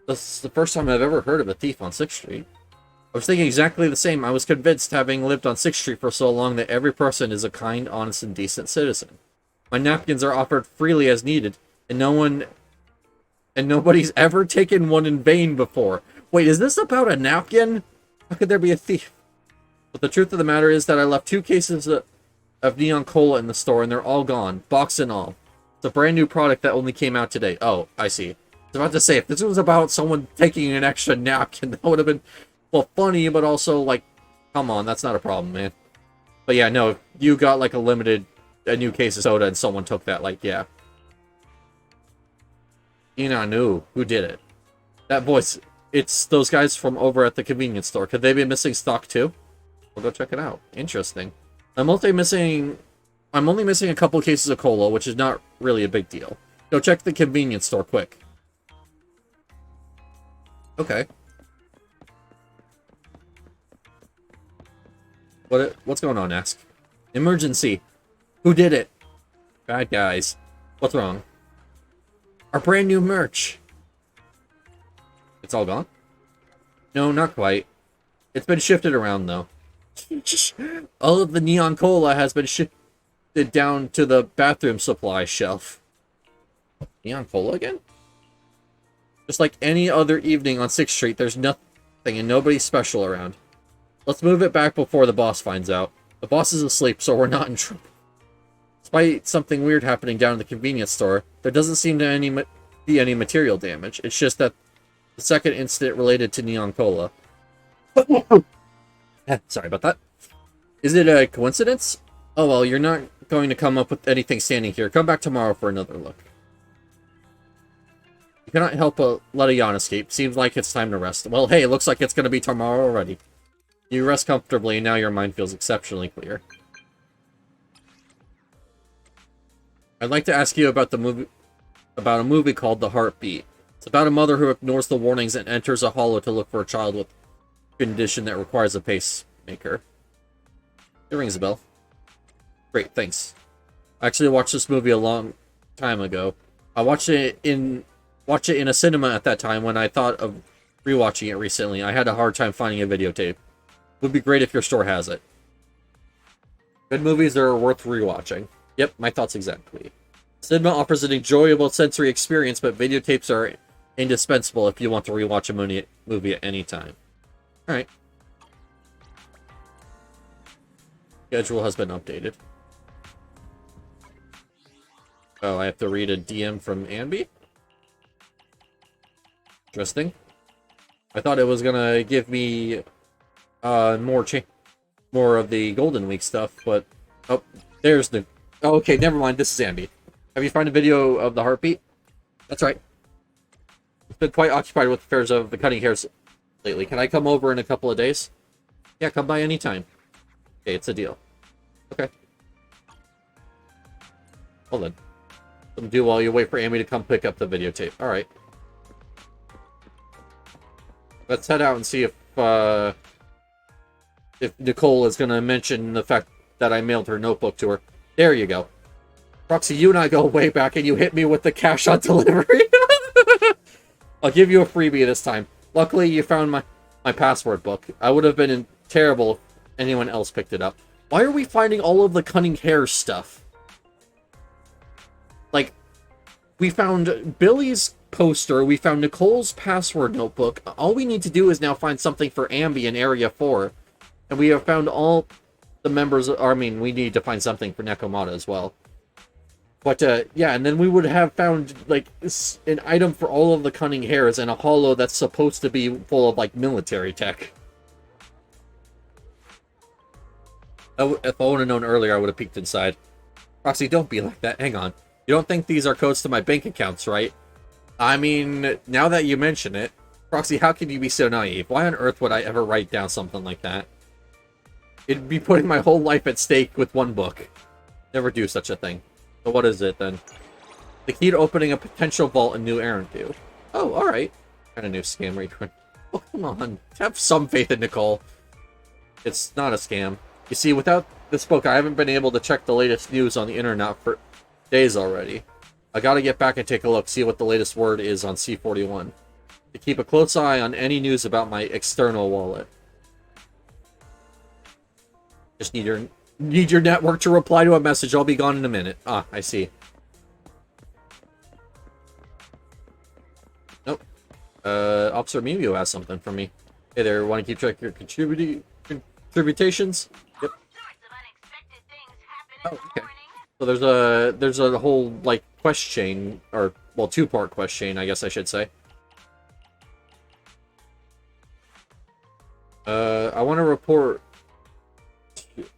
This is the first time I've ever heard of a thief on 6th Street. I was thinking exactly the same. I was convinced, having lived on 6th Street for so long, that every person is a kind, honest, and decent citizen. My napkins are offered freely as needed, and nobody's ever taken one in vain before. Wait, is this about a napkin? How could there be a thief? But the truth of the matter is that I left 2 cases of neon cola in the store, and they're all gone, box and all. It's a brand new product that only came out today. Oh, I see. I was about to say, if this was about someone taking an extra napkin, that would have been, well, funny, but also, like, come on, that's not a problem, man. But yeah, no, you got, like, a new case of soda and someone took that, like, yeah. Ina knew who did it. That voice, it's those guys from over at the convenience store. Could they be missing stock too? We'll go check it out. Interesting. I'm only missing a couple of cases of cola, which is not really a big deal. Go check the convenience store quick. Okay. What's going on, Ask? Emergency. Who did it? Bad guys. What's wrong? Our brand new merch. It's all gone? No, not quite. It's been shifted around, though. All of the neon cola has been shifted down to the bathroom supply shelf. Neon cola again? Just like any other evening on 6th Street, there's nothing and nobody special around. Let's move it back before the boss finds out. The boss is asleep, so we're not in trouble. Despite something weird happening down in the convenience store, there doesn't seem to be any material damage. It's just that the second incident related to neon cola. Sorry about that. Is it a coincidence? Oh well, you're not going to come up with anything standing here. Come back tomorrow for another look. You cannot help but let a yawn escape. Seems like it's time to rest. Well, hey, it looks like it's going to be tomorrow already. You rest comfortably, and now your mind feels exceptionally clear. I'd like to ask you about a movie called The Heartbeat. It's about a mother who ignores the warnings and enters a hollow to look for a child with a condition that requires a pacemaker. It rings a bell. Great, thanks. I actually watched this movie a long time ago. I watched it in a cinema at that time when I thought of rewatching it recently. I had a hard time finding a videotape. Would be great if your store has it. Good movies are worth rewatching. Yep, my thoughts exactly. Cinema offers an enjoyable sensory experience, but videotapes are indispensable if you want to rewatch a movie at any time. Alright. Schedule has been updated. Oh, I have to read a DM from Ambi? Interesting. I thought it was gonna give me more of the Golden Week stuff, but oh, there's the. Oh, okay, never mind. This is Ambi. Have you found a video of the heartbeat? That's right. It's been quite occupied with affairs of the cutting hairs lately. Can I come over in a couple of days? Yeah, come by anytime. Okay, it's a deal. Okay. Hold on. Something to do while you wait for Amy to come pick up the videotape. Alright. Let's head out and see if Nicole is going to mention the fact that I mailed her notebook to her. There you go. Roxy, you and I go way back, and you hit me with the cash on delivery. I'll give you a freebie this time. Luckily, you found my password book. I would have been terrible if anyone else picked it up. Why are we finding all of the cutting hair stuff? Like, we found Billy's poster, we found Nicole's password notebook. All we need to do is now find something for Ambi in Area 4. And we have found all the members, I mean, we need to find something for Nekomata as well. But, yeah, and then we would have found, like, an item for all of the cunning hairs and a hollow that's supposed to be full of, like, military tech. If I would have known earlier, I would have peeked inside. Roxy, don't be like that. Hang on. You don't think these are codes to my bank accounts, right? I mean, now that you mention it, Roxy, how can you be so naive? Why on earth would I ever write down something like that? It'd be putting my whole life at stake with one book. Never do such a thing. So what is it, then? The key to opening a potential vault in New Errandu. Oh, alright. Kind of new scam return. Oh, come on. Have some faith in Nicole. It's not a scam. You see, without this book, I haven't been able to check the latest news on the internet for days already. I gotta get back and take a look, see what the latest word is on C41. To keep a close eye on any news about my external wallet. Just need your network to reply to a message. I'll be gone in a minute. Ah, I see. Nope. Officer Mimio has something for me. Hey there, want to keep track of your contributions? Yep. Oh, okay. So there's a whole, like, quest chain, or, well, two-part quest chain, I guess I should say. I want to report.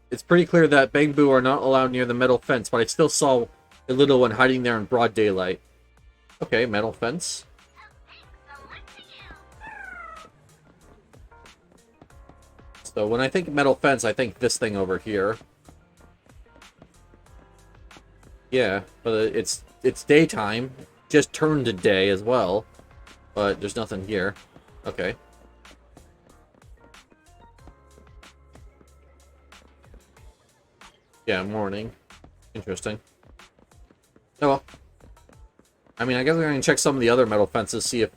It's pretty clear that Bangbu are not allowed near the metal fence, but I still saw a little one hiding there in broad daylight. Okay, metal fence. So when I think metal fence, I think this thing over here. Yeah, but it's daytime. Just turned to day as well. But there's nothing here. Okay. Yeah, morning. Interesting. Oh well. I mean, I guess I'm going to check some of the other metal fences, see if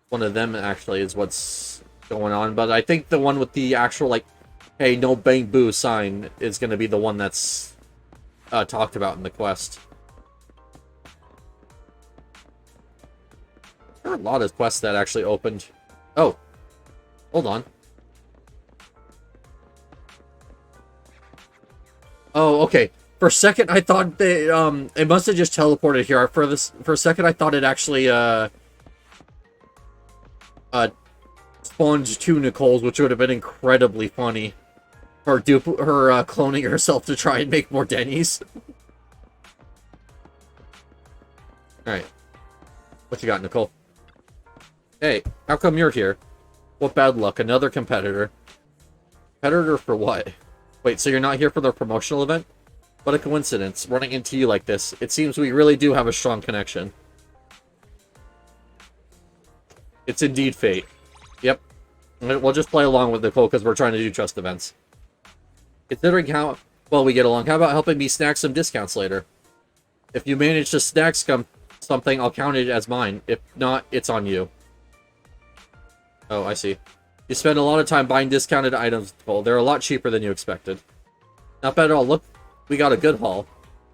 one of them actually is what's going on. But I think the one with the actual, like, hey, no bang boo sign is going to be the one that's talked about in the quest. There are a lot of quests that actually opened. Oh, hold on. Oh, okay. For a second, I thought they, it must have just teleported here. For a second, I thought it actually, spawned two Nicoles, which would have been incredibly funny. Her cloning herself to try and make more Denny's. Alright. What you got, Nicole? Hey, how come you're here? What bad luck, another competitor. Competitor for what? Wait, so you're not here for the promotional event? What a coincidence, running into you like this. It seems we really do have a strong connection. It's indeed fate. Yep. We'll just play along with Nicole because we're trying to do trust events. Considering how well we get along, how about helping me snag some discounts later? If you manage to snag something, I'll count it as mine. If not, it's on you. Oh, I see. You spend a lot of time buying discounted items, Nicole. They're a lot cheaper than you expected. Not bad at all. Look, we got a good haul.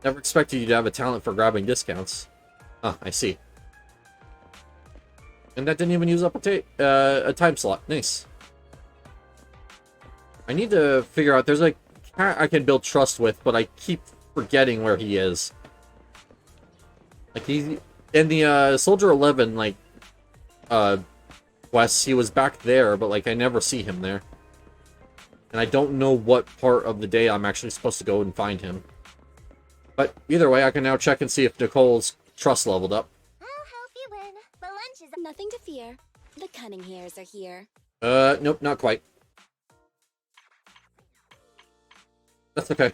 Never expected you to have a talent for grabbing discounts. Ah, I see. And that didn't even use up a time slot. Nice. I need to figure out... There's a cat I can build trust with, but I keep forgetting where he is. Like, he... In the, Soldier 11, like... quests, he was back there, but, like, I never see him there. And I don't know what part of the day I'm actually supposed to go and find him. But either way, I can now check and see if Nicole's trust leveled up.
I'll help you win. The lunch is nothing to fear. The cunning hairs are here.
Nope, not quite. That's okay.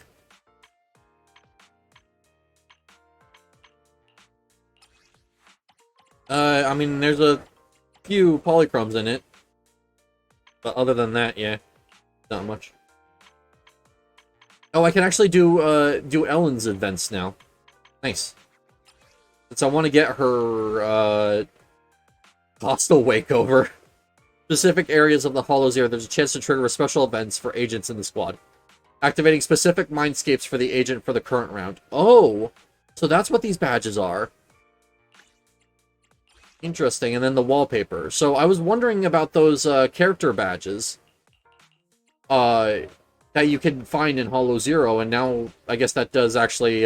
I mean, there's a few polychromes in it. But other than that, yeah. Not much. Oh, I can actually do Ellen's events now. Nice. Since I want to get her, hostile wakeover. Specific areas of the Hollow Zero, there's a chance to trigger special events for agents in the squad. Activating specific mindscapes for the agent for the current round. Oh! So that's what these badges are. Interesting. And then the wallpaper. So I was wondering about those, character badges. That you can find in Hollow Zero, and now I guess that does actually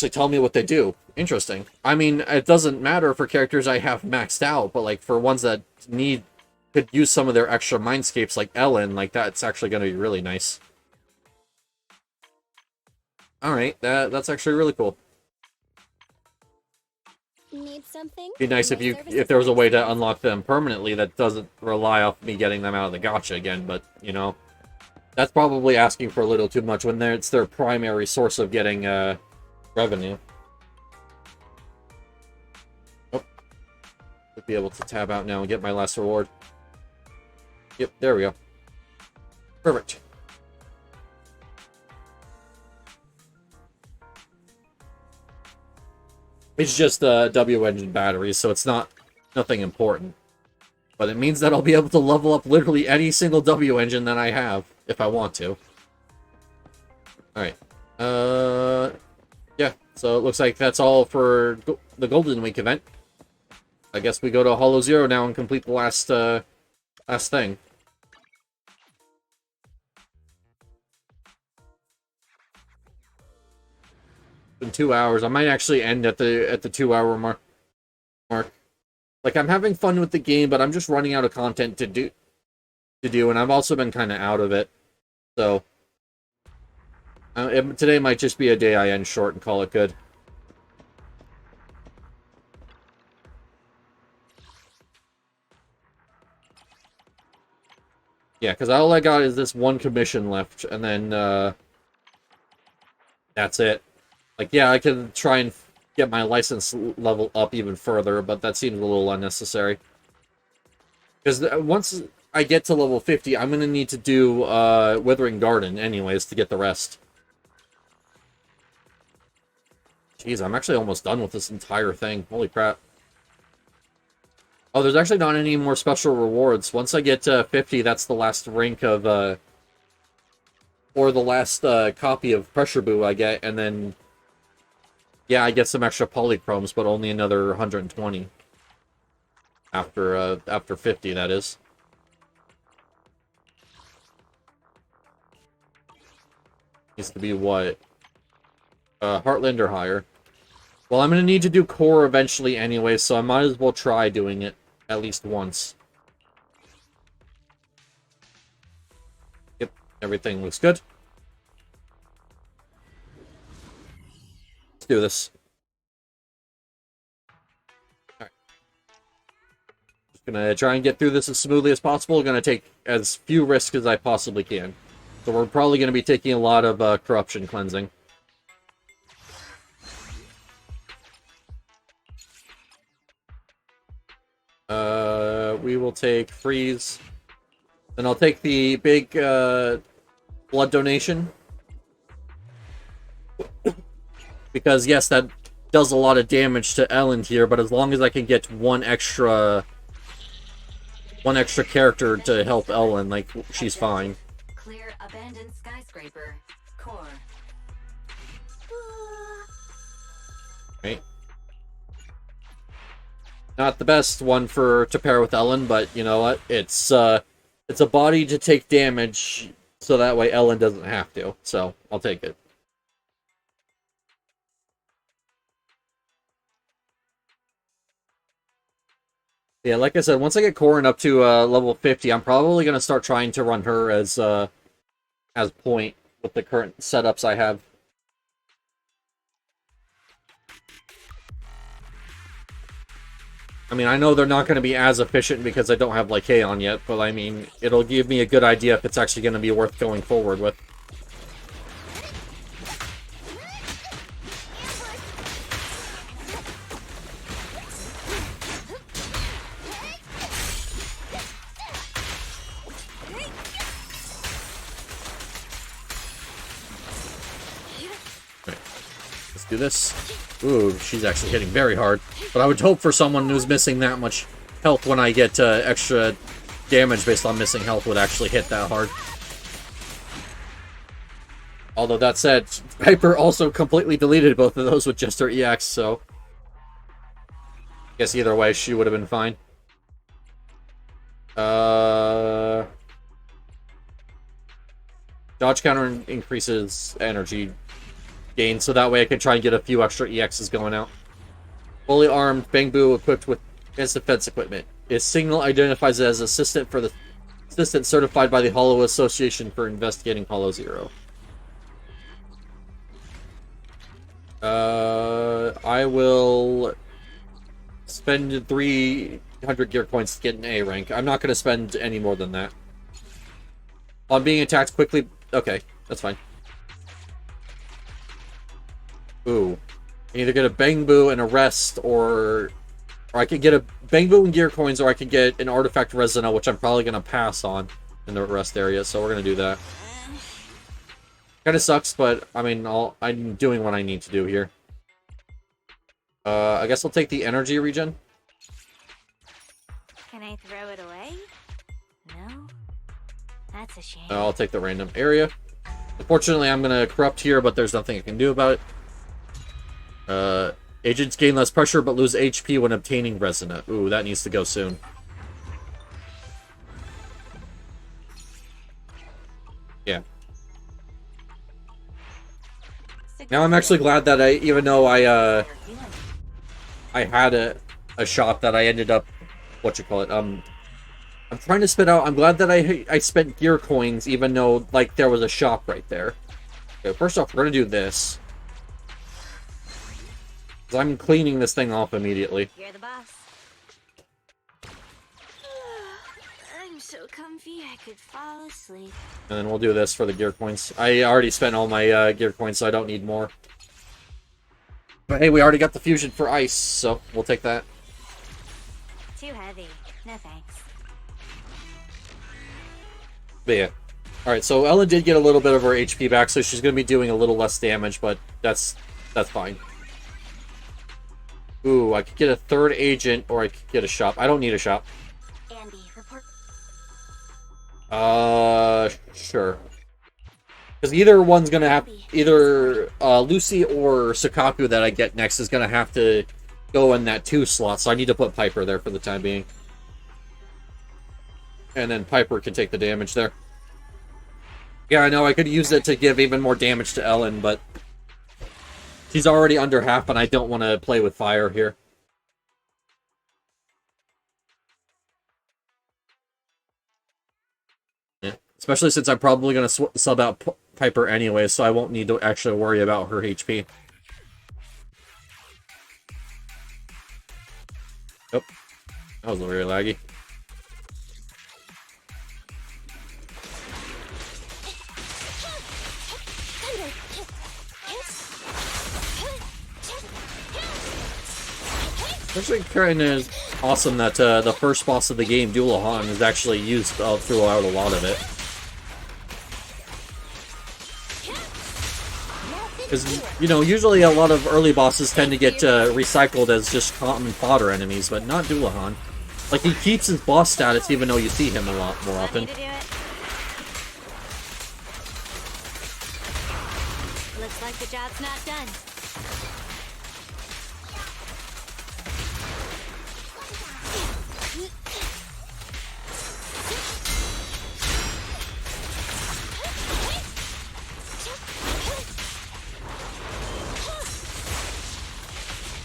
tell me what they do. Interesting. I mean, it doesn't matter for characters I have maxed out, but like for ones that could use some of their extra mindscapes, like Ellen, like that's actually going to be really nice. All right, that's actually really cool.
Need something?
Be nice if there was a way to unlock them permanently that doesn't rely off me getting them out of the gacha again, but you know, that's probably asking for a little too much when it's their primary source of getting revenue. Oh, should be able to tab out now and get my last reward. Yep, there we go. Perfect. It's just W engine batteries, so it's nothing important. But it means that I'll be able to level up literally any single W engine that I have, if I want to. Alright. Yeah, so it looks like that's all for the Golden Week event. I guess we go to Hollow Zero now and complete the last thing. In 2 hours. I might actually end at the 2 hour mark. Like, I'm having fun with the game, but I'm just running out of content to do, and I've also been kind of out of it. So today might just be a day I end short and call it good. Yeah, because all I got is this one commission left, and then that's it. Like, yeah, I can try and get my license level up even further, but that seems a little unnecessary. Because I get to level 50, I'm gonna need to do Withering Garden anyways to get the rest. Jeez, I'm actually almost done with this entire thing. Holy crap. Oh, there's actually not any more special rewards. Once I get to 50, that's the last rank of, or the last copy of Pressure Boo I get, and then, yeah, I get some extra polychromes, but only another 120. After 50, that is. Needs to be what? Heartland or higher. Well, I'm going to need to do core eventually anyway, so I might as well try doing it at least once. Yep, everything looks good. Let's do this. Alright. Just gonna try and get through this as smoothly as possible. Gonna take as few risks as I possibly can. So we're probably gonna be taking a lot of corruption cleansing. We will take freeze. Then I'll take the big blood donation. Because yes, that does a lot of damage to Ellen here, but as long as I can get one extra character to help Ellen, like, she's fine.
Clear abandoned skyscraper. Core.
Right. Not the best one to pair with Ellen, but you know what? It's a body to take damage, so that way Ellen doesn't have to. So I'll take it. Yeah, like I said, once I get Corin up to level 50, I'm probably gonna start trying to run her as point with the current setups I have. I mean, I know they're not going to be as efficient because I don't have Lycaon on yet, but I mean, it'll give me a good idea if it's actually going to be worth going forward with. Right. Let's do this. Ooh, she's actually hitting very hard. But I would hope for someone who's missing that much health when I get extra damage based on missing health would actually hit that hard. Although that said, Piper also completely deleted both of those with just her EX, so... I guess either way, she would have been fine. Dodge counter increases energy gain, so that way I can try and get a few extra EXs going out. Fully armed, Bangbu equipped with his defense equipment. His signal identifies it as assistant certified by the Hollow Association for investigating Hollow Zero. I will spend 300 gear points to get an A rank. I'm not going to spend any more than that. On being attacked quickly... Okay, that's fine. Ooh. I can either get a Bangbu and a rest, or I could get a Bangbu and gear coins, or I could get an artifact resina, which I'm probably going to pass on in the rest area, so we're going to do that. Kind of sucks, but, I mean, I'm doing what I need to do here. I guess I'll take the energy regen.
Can I throw it away? No? That's a shame.
I'll take the random area. Unfortunately, I'm going to corrupt here, but there's nothing I can do about it. Agents gain less pressure, but lose HP when obtaining resina. Ooh, that needs to go soon. Yeah. Now I'm actually glad that even though I had a shop that I ended up, I'm trying to spit out, I'm glad that I spent gear coins even though, like, there was a shop right there. Okay, first off, we're gonna do this. Because I'm cleaning this thing off immediately.
You're the boss. I'm so comfy I could fall asleep.
And then we'll do this for the gear coins. I already spent all my gear coins, so I don't need more. But hey, we already got the fusion for ice, so we'll take that.
Too heavy. No thanks.
But yeah. Alright, so Ellen did get a little bit of her HP back, so she's going to be doing a little less damage, but that's fine. Ooh, I could get a third agent, or I could get a shop. I don't need a shop.
Andy, report.
Sure. Because either one's going to have... Either Lucy or Sakaku that I get next is going to have to go in that 2 slot, so I need to put Piper there for the time being. And then Piper can take the damage there. Yeah, I know, I could use it to give even more damage to Ellen, but... She's already under half, and I don't want to play with fire here. Yeah. Especially since I'm probably going to sub out Piper anyway, so I won't need to actually worry about her HP. Oh, that was very laggy. Actually, kind of awesome that the first boss of the game, Dualahan, is actually used throughout a lot of it. Because, you know, usually a lot of early bosses tend to get recycled as just common fodder enemies, but not Dualahan. Like, he keeps his boss status even though you see him a lot more often.
Looks like the job's not done.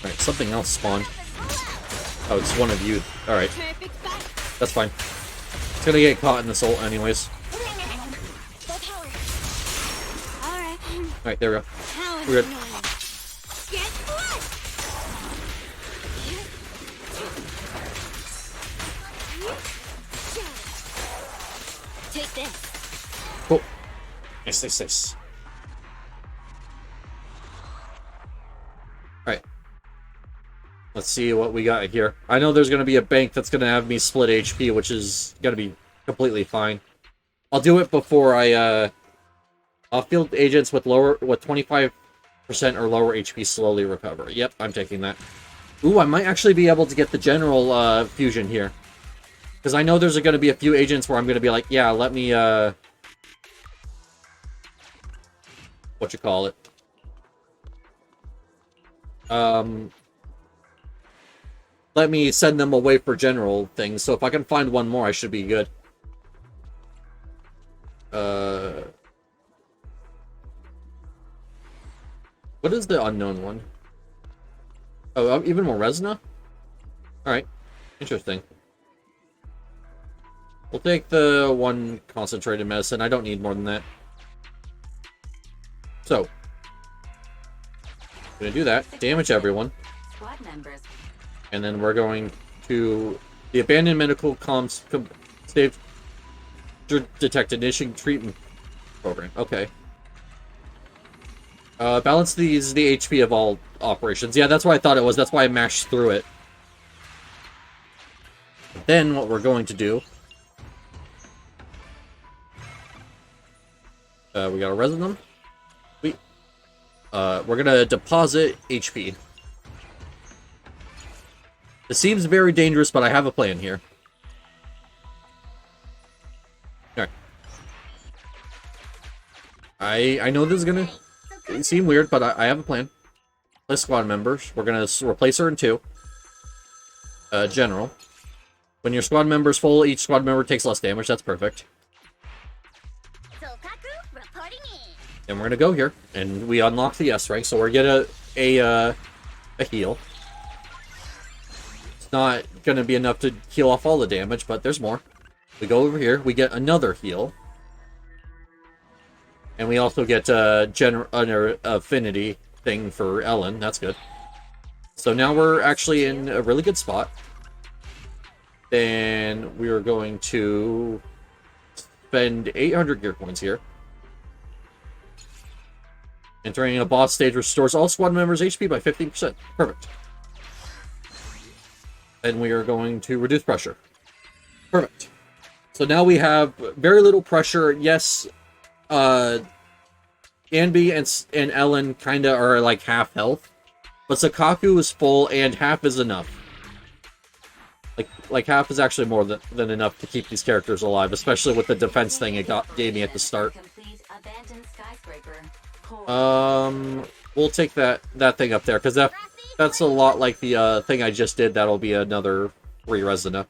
Alright, something else spawned. Oh, it's one of you. Alright. That's fine. It's gonna get caught in this ult anyways. Alright, there we go. We're good.
Take this.
Cool. Nice. Alright. Let's see what we got here. I know there's going to be a bank that's going to have me split HP, which is going to be completely fine. I'll do it before I'll field agents with 25% or lower HP slowly recover. Yep, I'm taking that. Ooh, I might actually be able to get the general fusion here. Because I know there's going to be a few agents where I'm going to be like, yeah, let me, whatchamacallit? Let me send them away for general things. So if I can find one more, I should be good. What is the unknown one? Oh, even more Resna? Alright. Interesting. We'll take the one concentrated medicine. I don't need more than that. So. Gonna do that. Damage everyone.
Squad members.
And then we're going to the abandoned medical state detected initiating treatment program. Okay. Balance the HP of all operations. Yeah, that's what I thought it was. That's why I mashed through it. Then what we're going to do... we gotta resin them. We're gonna deposit HP. It seems very dangerous, but I have a plan here. Alright. I know this is gonna seem weird, but I have a plan. Play squad members. We're gonna replace her in 2. General. When your squad member's full, each squad member takes less damage. That's perfect. And we're gonna go here, and we unlock the S rank, so we're gonna get a heal. It's not gonna be enough to heal off all the damage, but there's more. We go over here, we get another heal. And we also get an affinity thing for Ellen. That's good. So now we're actually in a really good spot. Then we are going to spend 800 gear points here. Entering a boss stage restores all squad members' HP by 15%. Perfect. And we are going to reduce pressure. Perfect. So now we have very little pressure. Yes, Anby and Ellen kind of are like half health, but Sakaku is full and half is enough. Like half is actually more than enough to keep these characters alive, especially with the defense thing it gave me at the start.
Complete abandoned skyscraper. Core.
We'll take that thing up there because that's a lot like the thing I just did. That'll be another 3 Resina.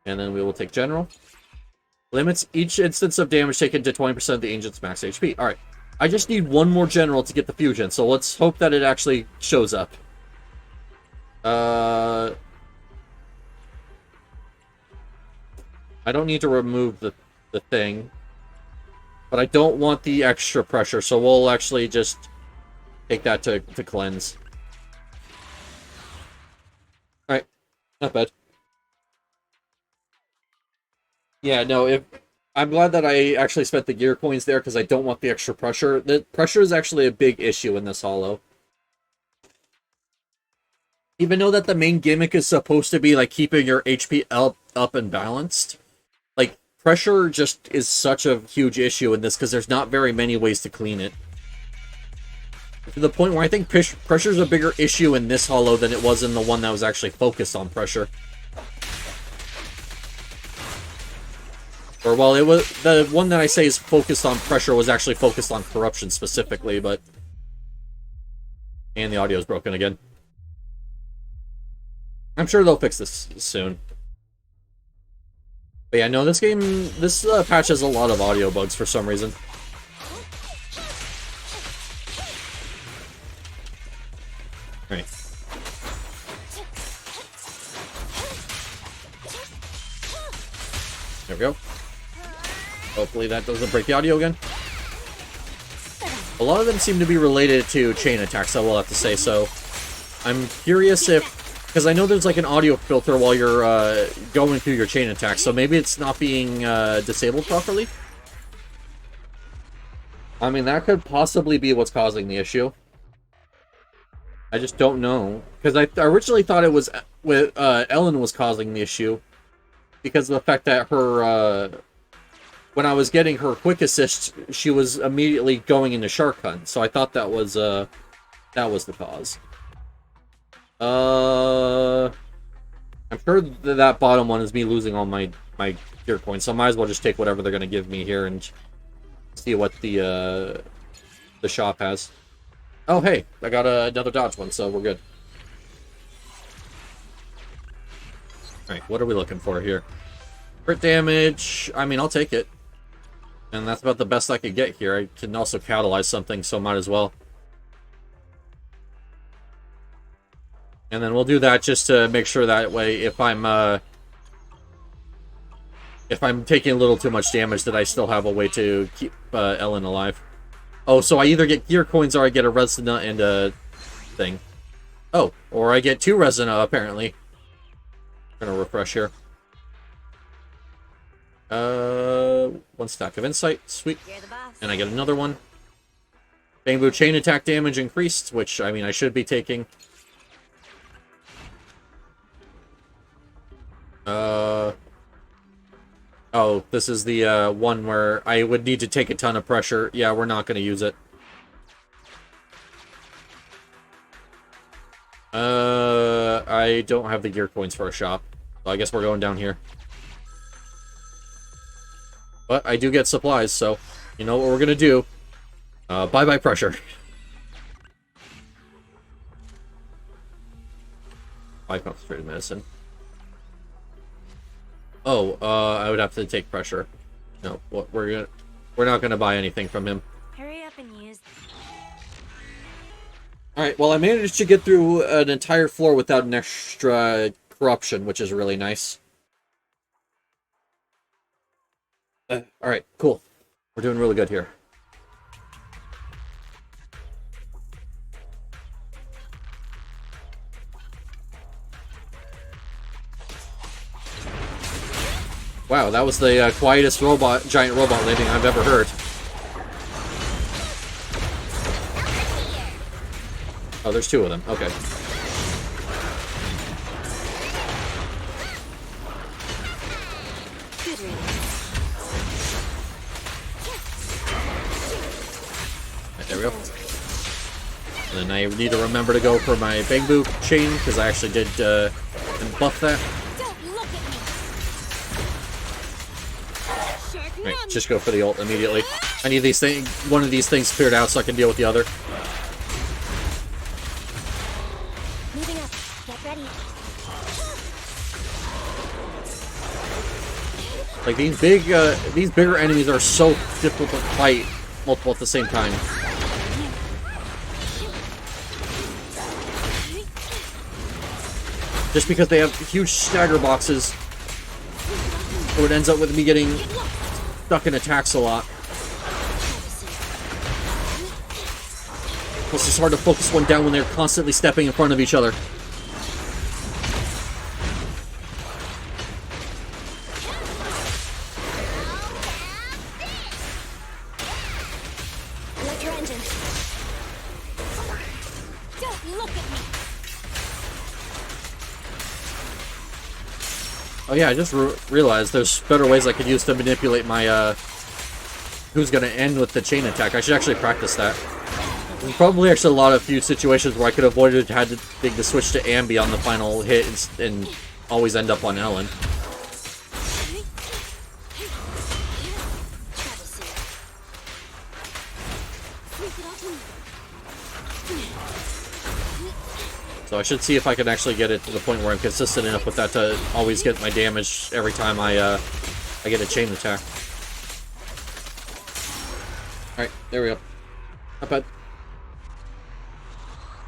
And then we will take General. Limits each instance of damage taken to 20% of the agent's max HP. Alright. I just need one more General to get the fusion, so let's hope that it actually shows up. I don't need to remove the thing. But I don't want the extra pressure, so we'll actually just take that to cleanse. Alright. Not bad. Yeah, no, I'm glad that I actually spent the gear coins there because I don't want the extra pressure. The pressure is actually a big issue in this holo. Even though that the main gimmick is supposed to be like keeping your HP up and balanced, like pressure just is such a huge issue in this because there's not very many ways to clean it. To the point where I think pressure is a bigger issue in this holo than it was in the one that was actually focused on pressure. Or, well, it was the one that I say is focused on pressure was actually focused on corruption specifically, but... And the audio's broken again. I'm sure they'll fix this soon. But yeah, no, this patch has a lot of audio bugs for some reason. Alright. There we go. Hopefully that doesn't break the audio again. A lot of them seem to be related to chain attacks, I will have to say, so... I'm curious if... Because I know there's like an audio filter while you're going through your chain attacks, so maybe it's not being disabled properly? I mean, that could possibly be what's causing the issue. I just don't know. Because I originally thought it was with Ellen was causing the issue. Because of the fact that her... when I was getting her quick assist, she was immediately going into Shark Hunt, so I thought that was the cause. I'm sure that bottom one is me losing all my gear coins, so I might as well just take whatever they're gonna give me here and see what the shop has. Oh hey, I got another dodge one, so we're good. Alright, what are we looking for here? Crit damage, I mean, I'll take it. And that's about the best I could get here. I can also catalyze something, so might as well. And then we'll do that just to make sure that way if I'm taking a little too much damage that I still have a way to keep Ellen alive. Oh, so I either get gear coins or I get a Resina and a thing. Oh, or I get 2 Resina apparently. I'm gonna refresh here. 1 stack of insight, sweet. And I get another one. Bamboo chain attack damage increased, which, I mean, I should be taking. Oh, this is the, one where I would need to take a ton of pressure. Yeah, we're not gonna use it. I don't have the gear coins for a shop. So I guess we're going down here. But I do get supplies, so you know what we're gonna do. Bye-bye pressure. 5 concentrated medicine. Oh, I would have to take pressure. No, we're not gonna buy anything from him.
Hurry up and use.
Alright, well I managed to get through an entire floor without an extra corruption, which is really nice. Alright, cool. We're doing really good here. Wow, that was the quietest giant robot landing I've ever heard. Oh, there's 2 of them. Okay.
ready.
Right, there we go. And then I need to remember to go for my Bamboo chain, because I actually did buff that.
Don't look at me.
Right, just go for the ult immediately. I need these things, one of these things cleared out so I can deal with the other.
Moving up. Get ready.
Like these bigger enemies are so difficult to fight multiple at the same time. Just because they have huge stagger boxes, so it ends up with me getting stuck in attacks a lot. Plus, it's hard to focus one down when they're constantly stepping in front of each other.
Electro engine. Don't look at me.
Oh yeah, I just realized there's better ways I could use to manipulate my, who's gonna end with the chain attack. I should actually practice that. There's probably actually a few situations where I could have avoided having to switch to Ambi on the final hit and always end up on Ellen. So I should see if I can actually get it to the point where I'm consistent enough with that to always get my damage every time I get a chain attack. Alright, there we go. Not bad.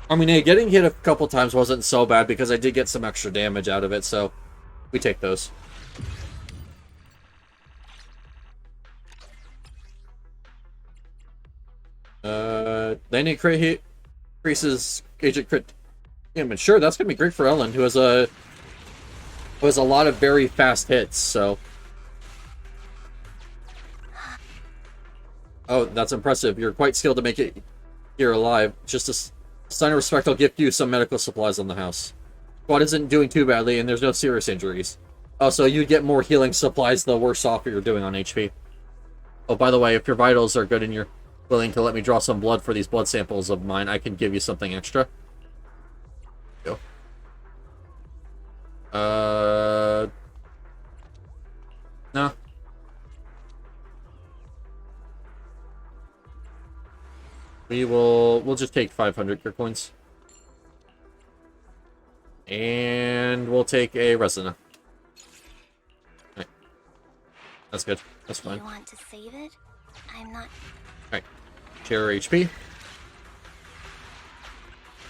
I mean, hey, getting hit a couple times wasn't so bad because I did get some extra damage out of it, so we take those. Landing crit hit increases agent crit damage. Sure, that's gonna be great for Ellen, who has a lot of very fast hits, so. Oh, that's impressive. You're quite skilled to make it here alive. Just a sign of respect, I'll gift you some medical supplies on the house. Squad isn't doing too badly, and there's no serious injuries. Oh, so you get more healing supplies the worse off you're doing on HP. Oh, by the way, if your vitals are good and you're willing to let me draw some blood for these blood samples of mine, I can give you something extra. Go. No. We'll just take 500 crit coins. And we'll take a Resina. Right. That's good. That's fine.
You want to save it? I'm not.
Alright. Share HP.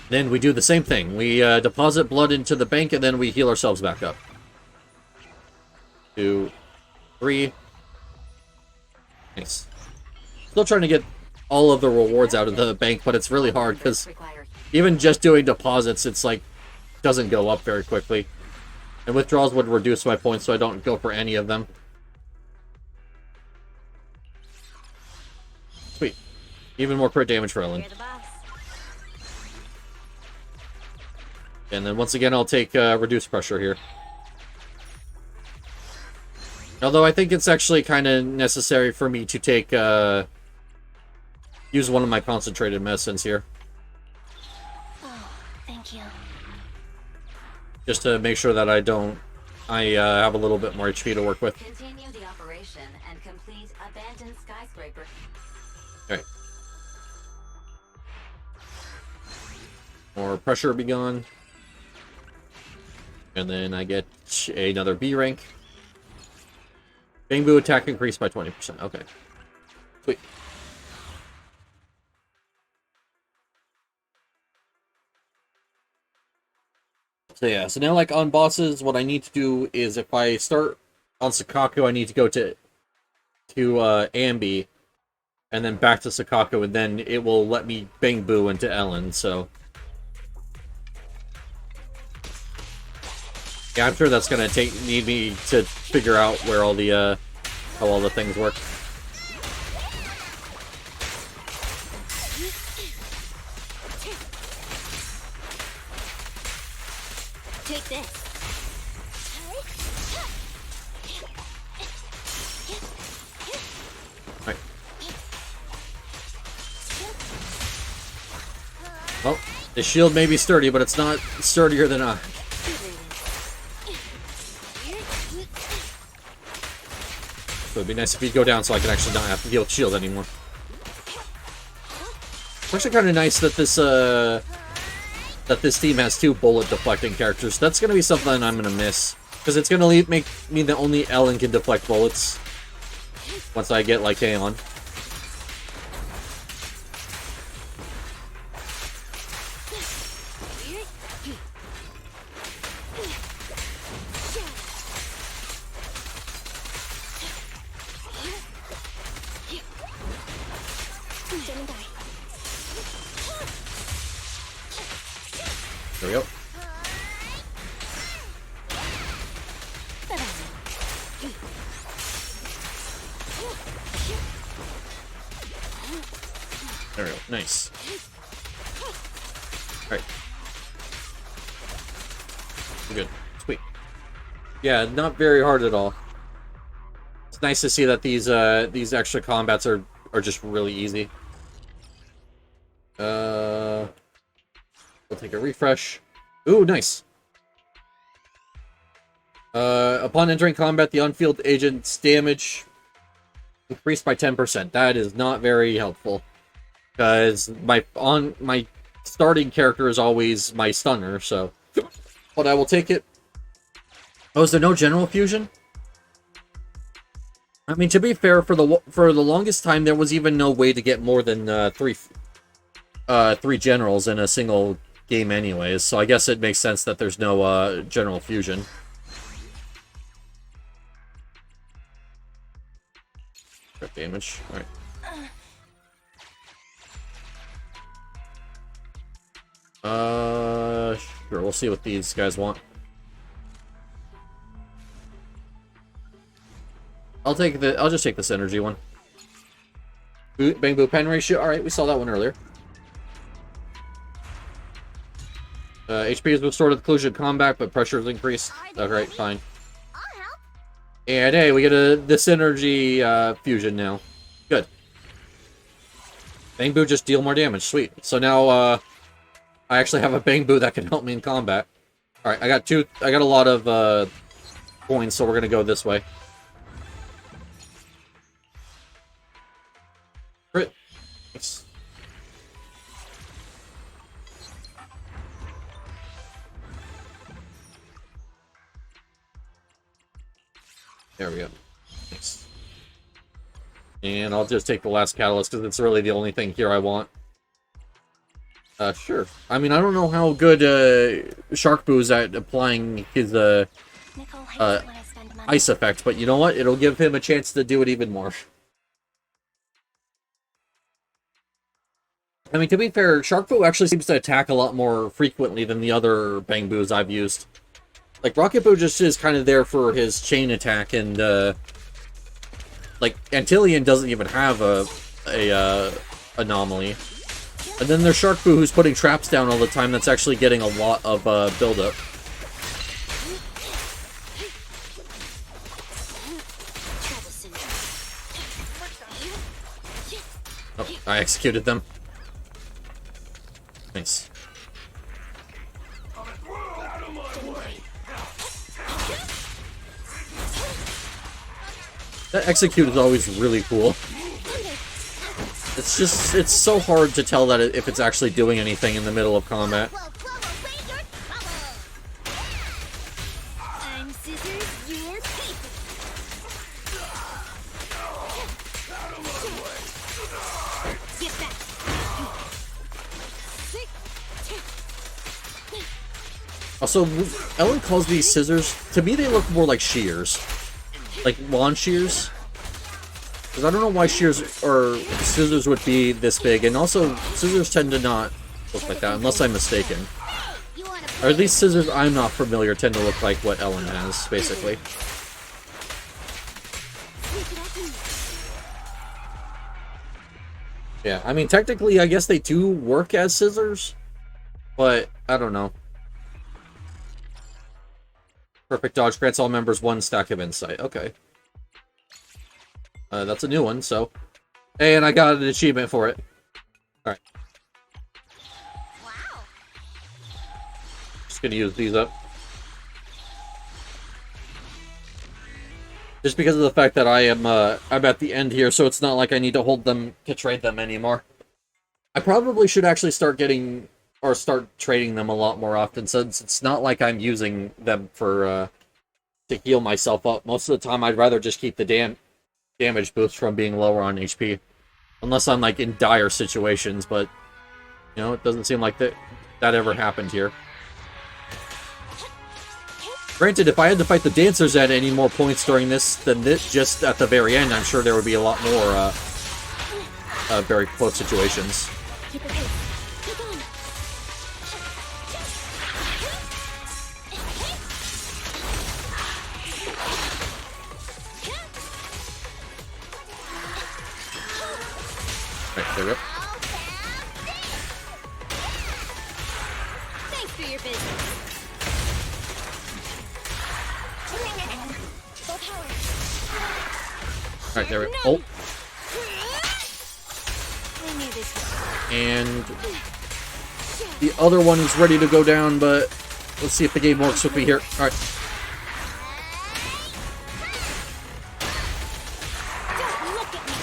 Then we do the same thing. We deposit blood into the bank and then we heal ourselves back up. 2, 3. Nice. Still trying to get all of the rewards out of the bank, but it's really hard because even just doing deposits, it's like doesn't go up very quickly. And withdrawals would reduce my points, so I don't go for any of them. Sweet. Even more crit damage for Ellen. And then once again, I'll take reduced pressure here. Although I think it's actually kind of necessary for me to take use one of my concentrated medicines here.
Oh, thank you.
Just to make sure that I have a little bit more HP to work with.
Continue the operation and complete abandoned skyscraper.
Alright. More pressure be gone. And then I get another B rank. Bamboo attack increased by 20%. Okay. Sweet. So yeah, so now like on bosses, what I need to do is if I start on Sakaku, I need to go to Ambi, and then back to Sakaku, and then it will let me Bamboo into Ellen, so. Yeah, I'm sure that's gonna need me to figure out where all the, how all the things work.
Take this.
Well, the shield may be sturdy, but it's not sturdier than I. So it'd be nice if you'd go down so I can actually not have to deal with shield anymore. It's actually kind of nice that this team has 2 bullet deflecting characters. That's going to be something I'm going to miss. Because it's going to make me the only Ellen can deflect bullets. Once I get, like, Aeon. There we go. There we go. Nice. Alright. We're good. Sweet. Yeah, not very hard at all. It's nice to see that these extra combats are just really easy. We'll take a refresh. Ooh, nice. Upon entering combat, the on-field agent's damage increased by 10%. That is not very helpful. Because my starting character is always my stunner, so. But I will take it. Oh, is there no general fusion? I mean, to be fair, for the longest time, there was even no way to get more than three generals in a single game anyways, so I guess it makes sense that there's no general fusion. Crit damage, alright. Sure, we'll see what these guys want. I'll just take this energy one. Bang Boo pen ratio, alright, we saw that one earlier. HP is restored at the conclusion of combat, but pressure is increased. Alright, fine. And hey, we get this energy fusion now. Good. Bang Boo just deal more damage. Sweet. So now I actually have a Bang Boo that can help me in combat. Alright, I got a lot of coins, so we're gonna go this way. Crit. Nice. There we go. Nice. And I'll just take the last catalyst because it's really the only thing here I want. Sure. I mean, I don't know how good Shark Boo's at applying his ice effect, but you know what? It'll give him a chance to do it even more. I mean, to be fair, Shark Boo actually seems to attack a lot more frequently than the other Bang Boos I've used. Like, Rocket Boo just is kind of there for his chain attack, and, like, Antillion doesn't even have a anomaly. And then there's Shark Boo, who's putting traps down all the time, that's actually getting a lot of, buildup. Oh, I executed them. Nice. That execute is always really cool. It's so hard to tell that if it's actually doing anything in the middle of combat.
I'm scissors, you're paper. Get back.
Also, Ellen calls these scissors. To me, they look more like shears. Like lawn shears. Because I don't know why shears or scissors would be this big, and also scissors tend to not look like that, unless I'm mistaken. Or at least scissors I'm not familiar tend to look like what Ellen has, basically. Yeah, I mean, technically, I guess they do work as scissors, but I don't know. Perfect dodge grants all members 1 stack of insight. Okay. That's a new one, so... Hey, and I got an achievement for it. Alright. Just gonna use these up. Just because of the fact that I'm at the end here, so it's not like I need to hold them to trade them anymore. I probably should actually start getting, or start trading them a lot more often, since it's not like I'm using them for, to heal myself up. Most of the time, I'd rather just keep the damage boost from being lower on HP. Unless I'm, like, in dire situations, but, you know, it doesn't seem like that ever happened here. Granted, if I had to fight the dancers at any more points during this than this, just at the very end, I'm sure there would be a lot more, very close situations.
Keep your pace. Keep on.
Right, there we go.
Thanks for your business. Full power.
Alright, there we go. Oh,
I knew this was
and the other one is ready to go down, but let's see if the game works with me here. Alright.
Don't look at me.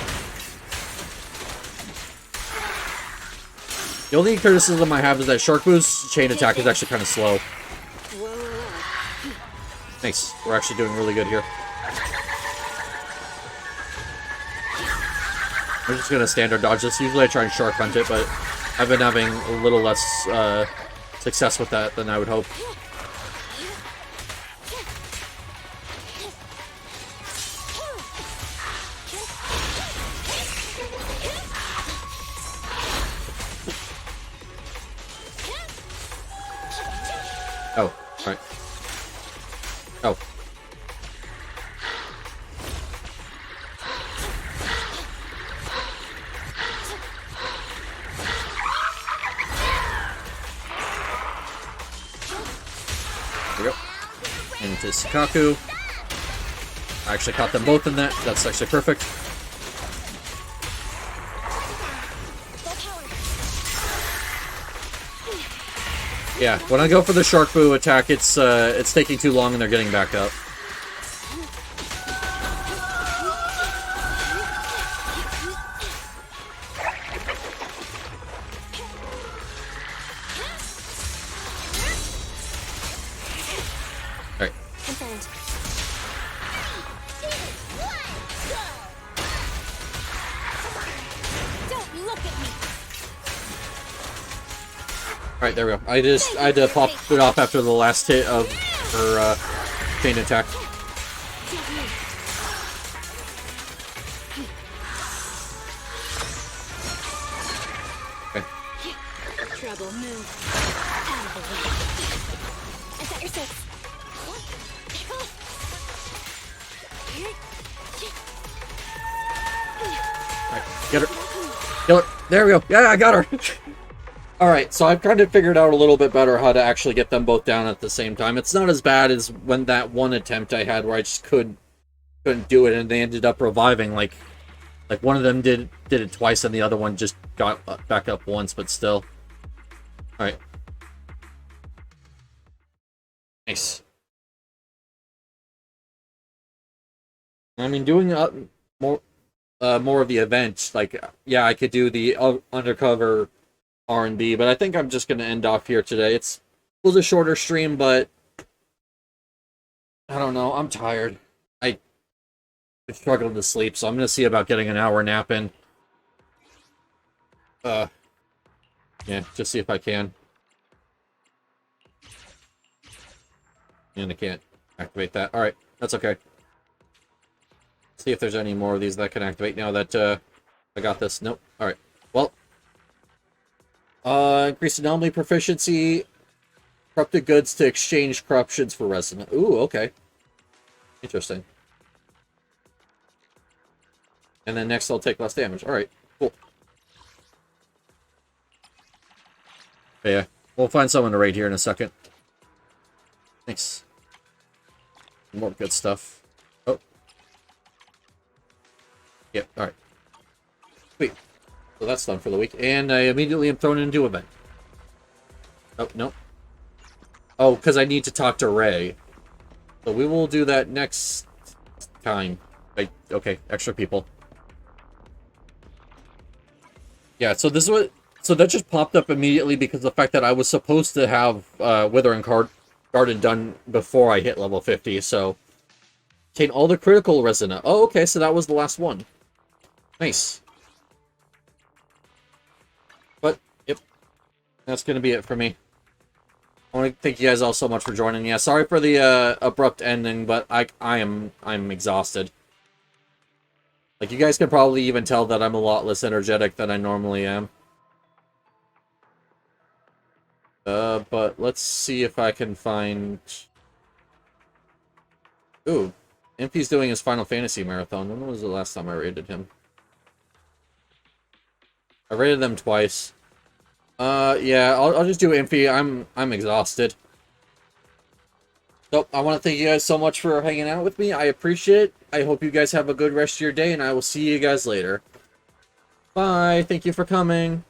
The only criticism I have is that Shark Boo's chain attack is actually kind of slow. Nice. We're actually doing really good here. I'm just gonna standard dodge this. Usually I try and shark hunt it, but I've been having a little less success with that than I would hope. Oh, alright. Oh. There we go. Into Sakaku. I actually caught them both in that. That's actually perfect. Yeah, when I go for the Shark Boo attack, it's taking too long and they're getting back up. Alright.
Confirmed. Don't look at me.
Alright, there we go. I had to pop it off after the last hit of her chain attack. Okay.
Trouble, move. Out of the way. I got your six.
Alright, get her. Kill her. There we go. Yeah, I got her. Alright, so I've kind of figured out a little bit better how to actually get them both down at the same time. It's not as bad as when that one attempt I had where I just couldn't do it and they ended up reviving. Like one of them did it twice and the other one just got back up once, but still. Alright. Nice. I mean, doing more of the event, like, yeah, I could do the undercover R&B, but I think I'm just going to end off here today. It was a shorter stream, but I don't know. I'm tired. I struggled to sleep, so I'm going to see about getting an hour nap in. Yeah, just see if I can. And I can't activate that. Alright, that's okay. See if there's any more of these that I can activate now that I got this. Nope. Alright. Well. Increase anomaly proficiency. Corrupted goods to exchange corruptions for resin. Ooh, okay. Interesting. And then next I'll take less damage. Alright, cool. But yeah, we'll find someone to raid here in a second. Thanks. More good stuff. Oh. Yep, alright. Sweet. So that's done for the week. And I immediately am thrown into event. Oh, no. Oh, because I need to talk to Ray. So we will do that next time. Okay, extra people. Yeah, so this is what... So that just popped up immediately because of the fact that I was supposed to have Withering Garden done before I hit level 50, so... Obtain all the critical resonant. Oh, okay, so that was the last one. Nice. But, yep. That's gonna be it for me. I want to thank you guys all so much for joining. Yeah, sorry for the abrupt ending, but I'm exhausted. Like, you guys can probably even tell that I'm a lot less energetic than I normally am. But let's see if I can find... Ooh, Impy's doing his Final Fantasy marathon. When was the last time I raided him? I raided them twice. Yeah, I'll just do Impy. I'm exhausted. So, I want to thank you guys so much for hanging out with me. I appreciate it. I hope you guys have a good rest of your day, and I will see you guys later. Bye. Thank you for coming.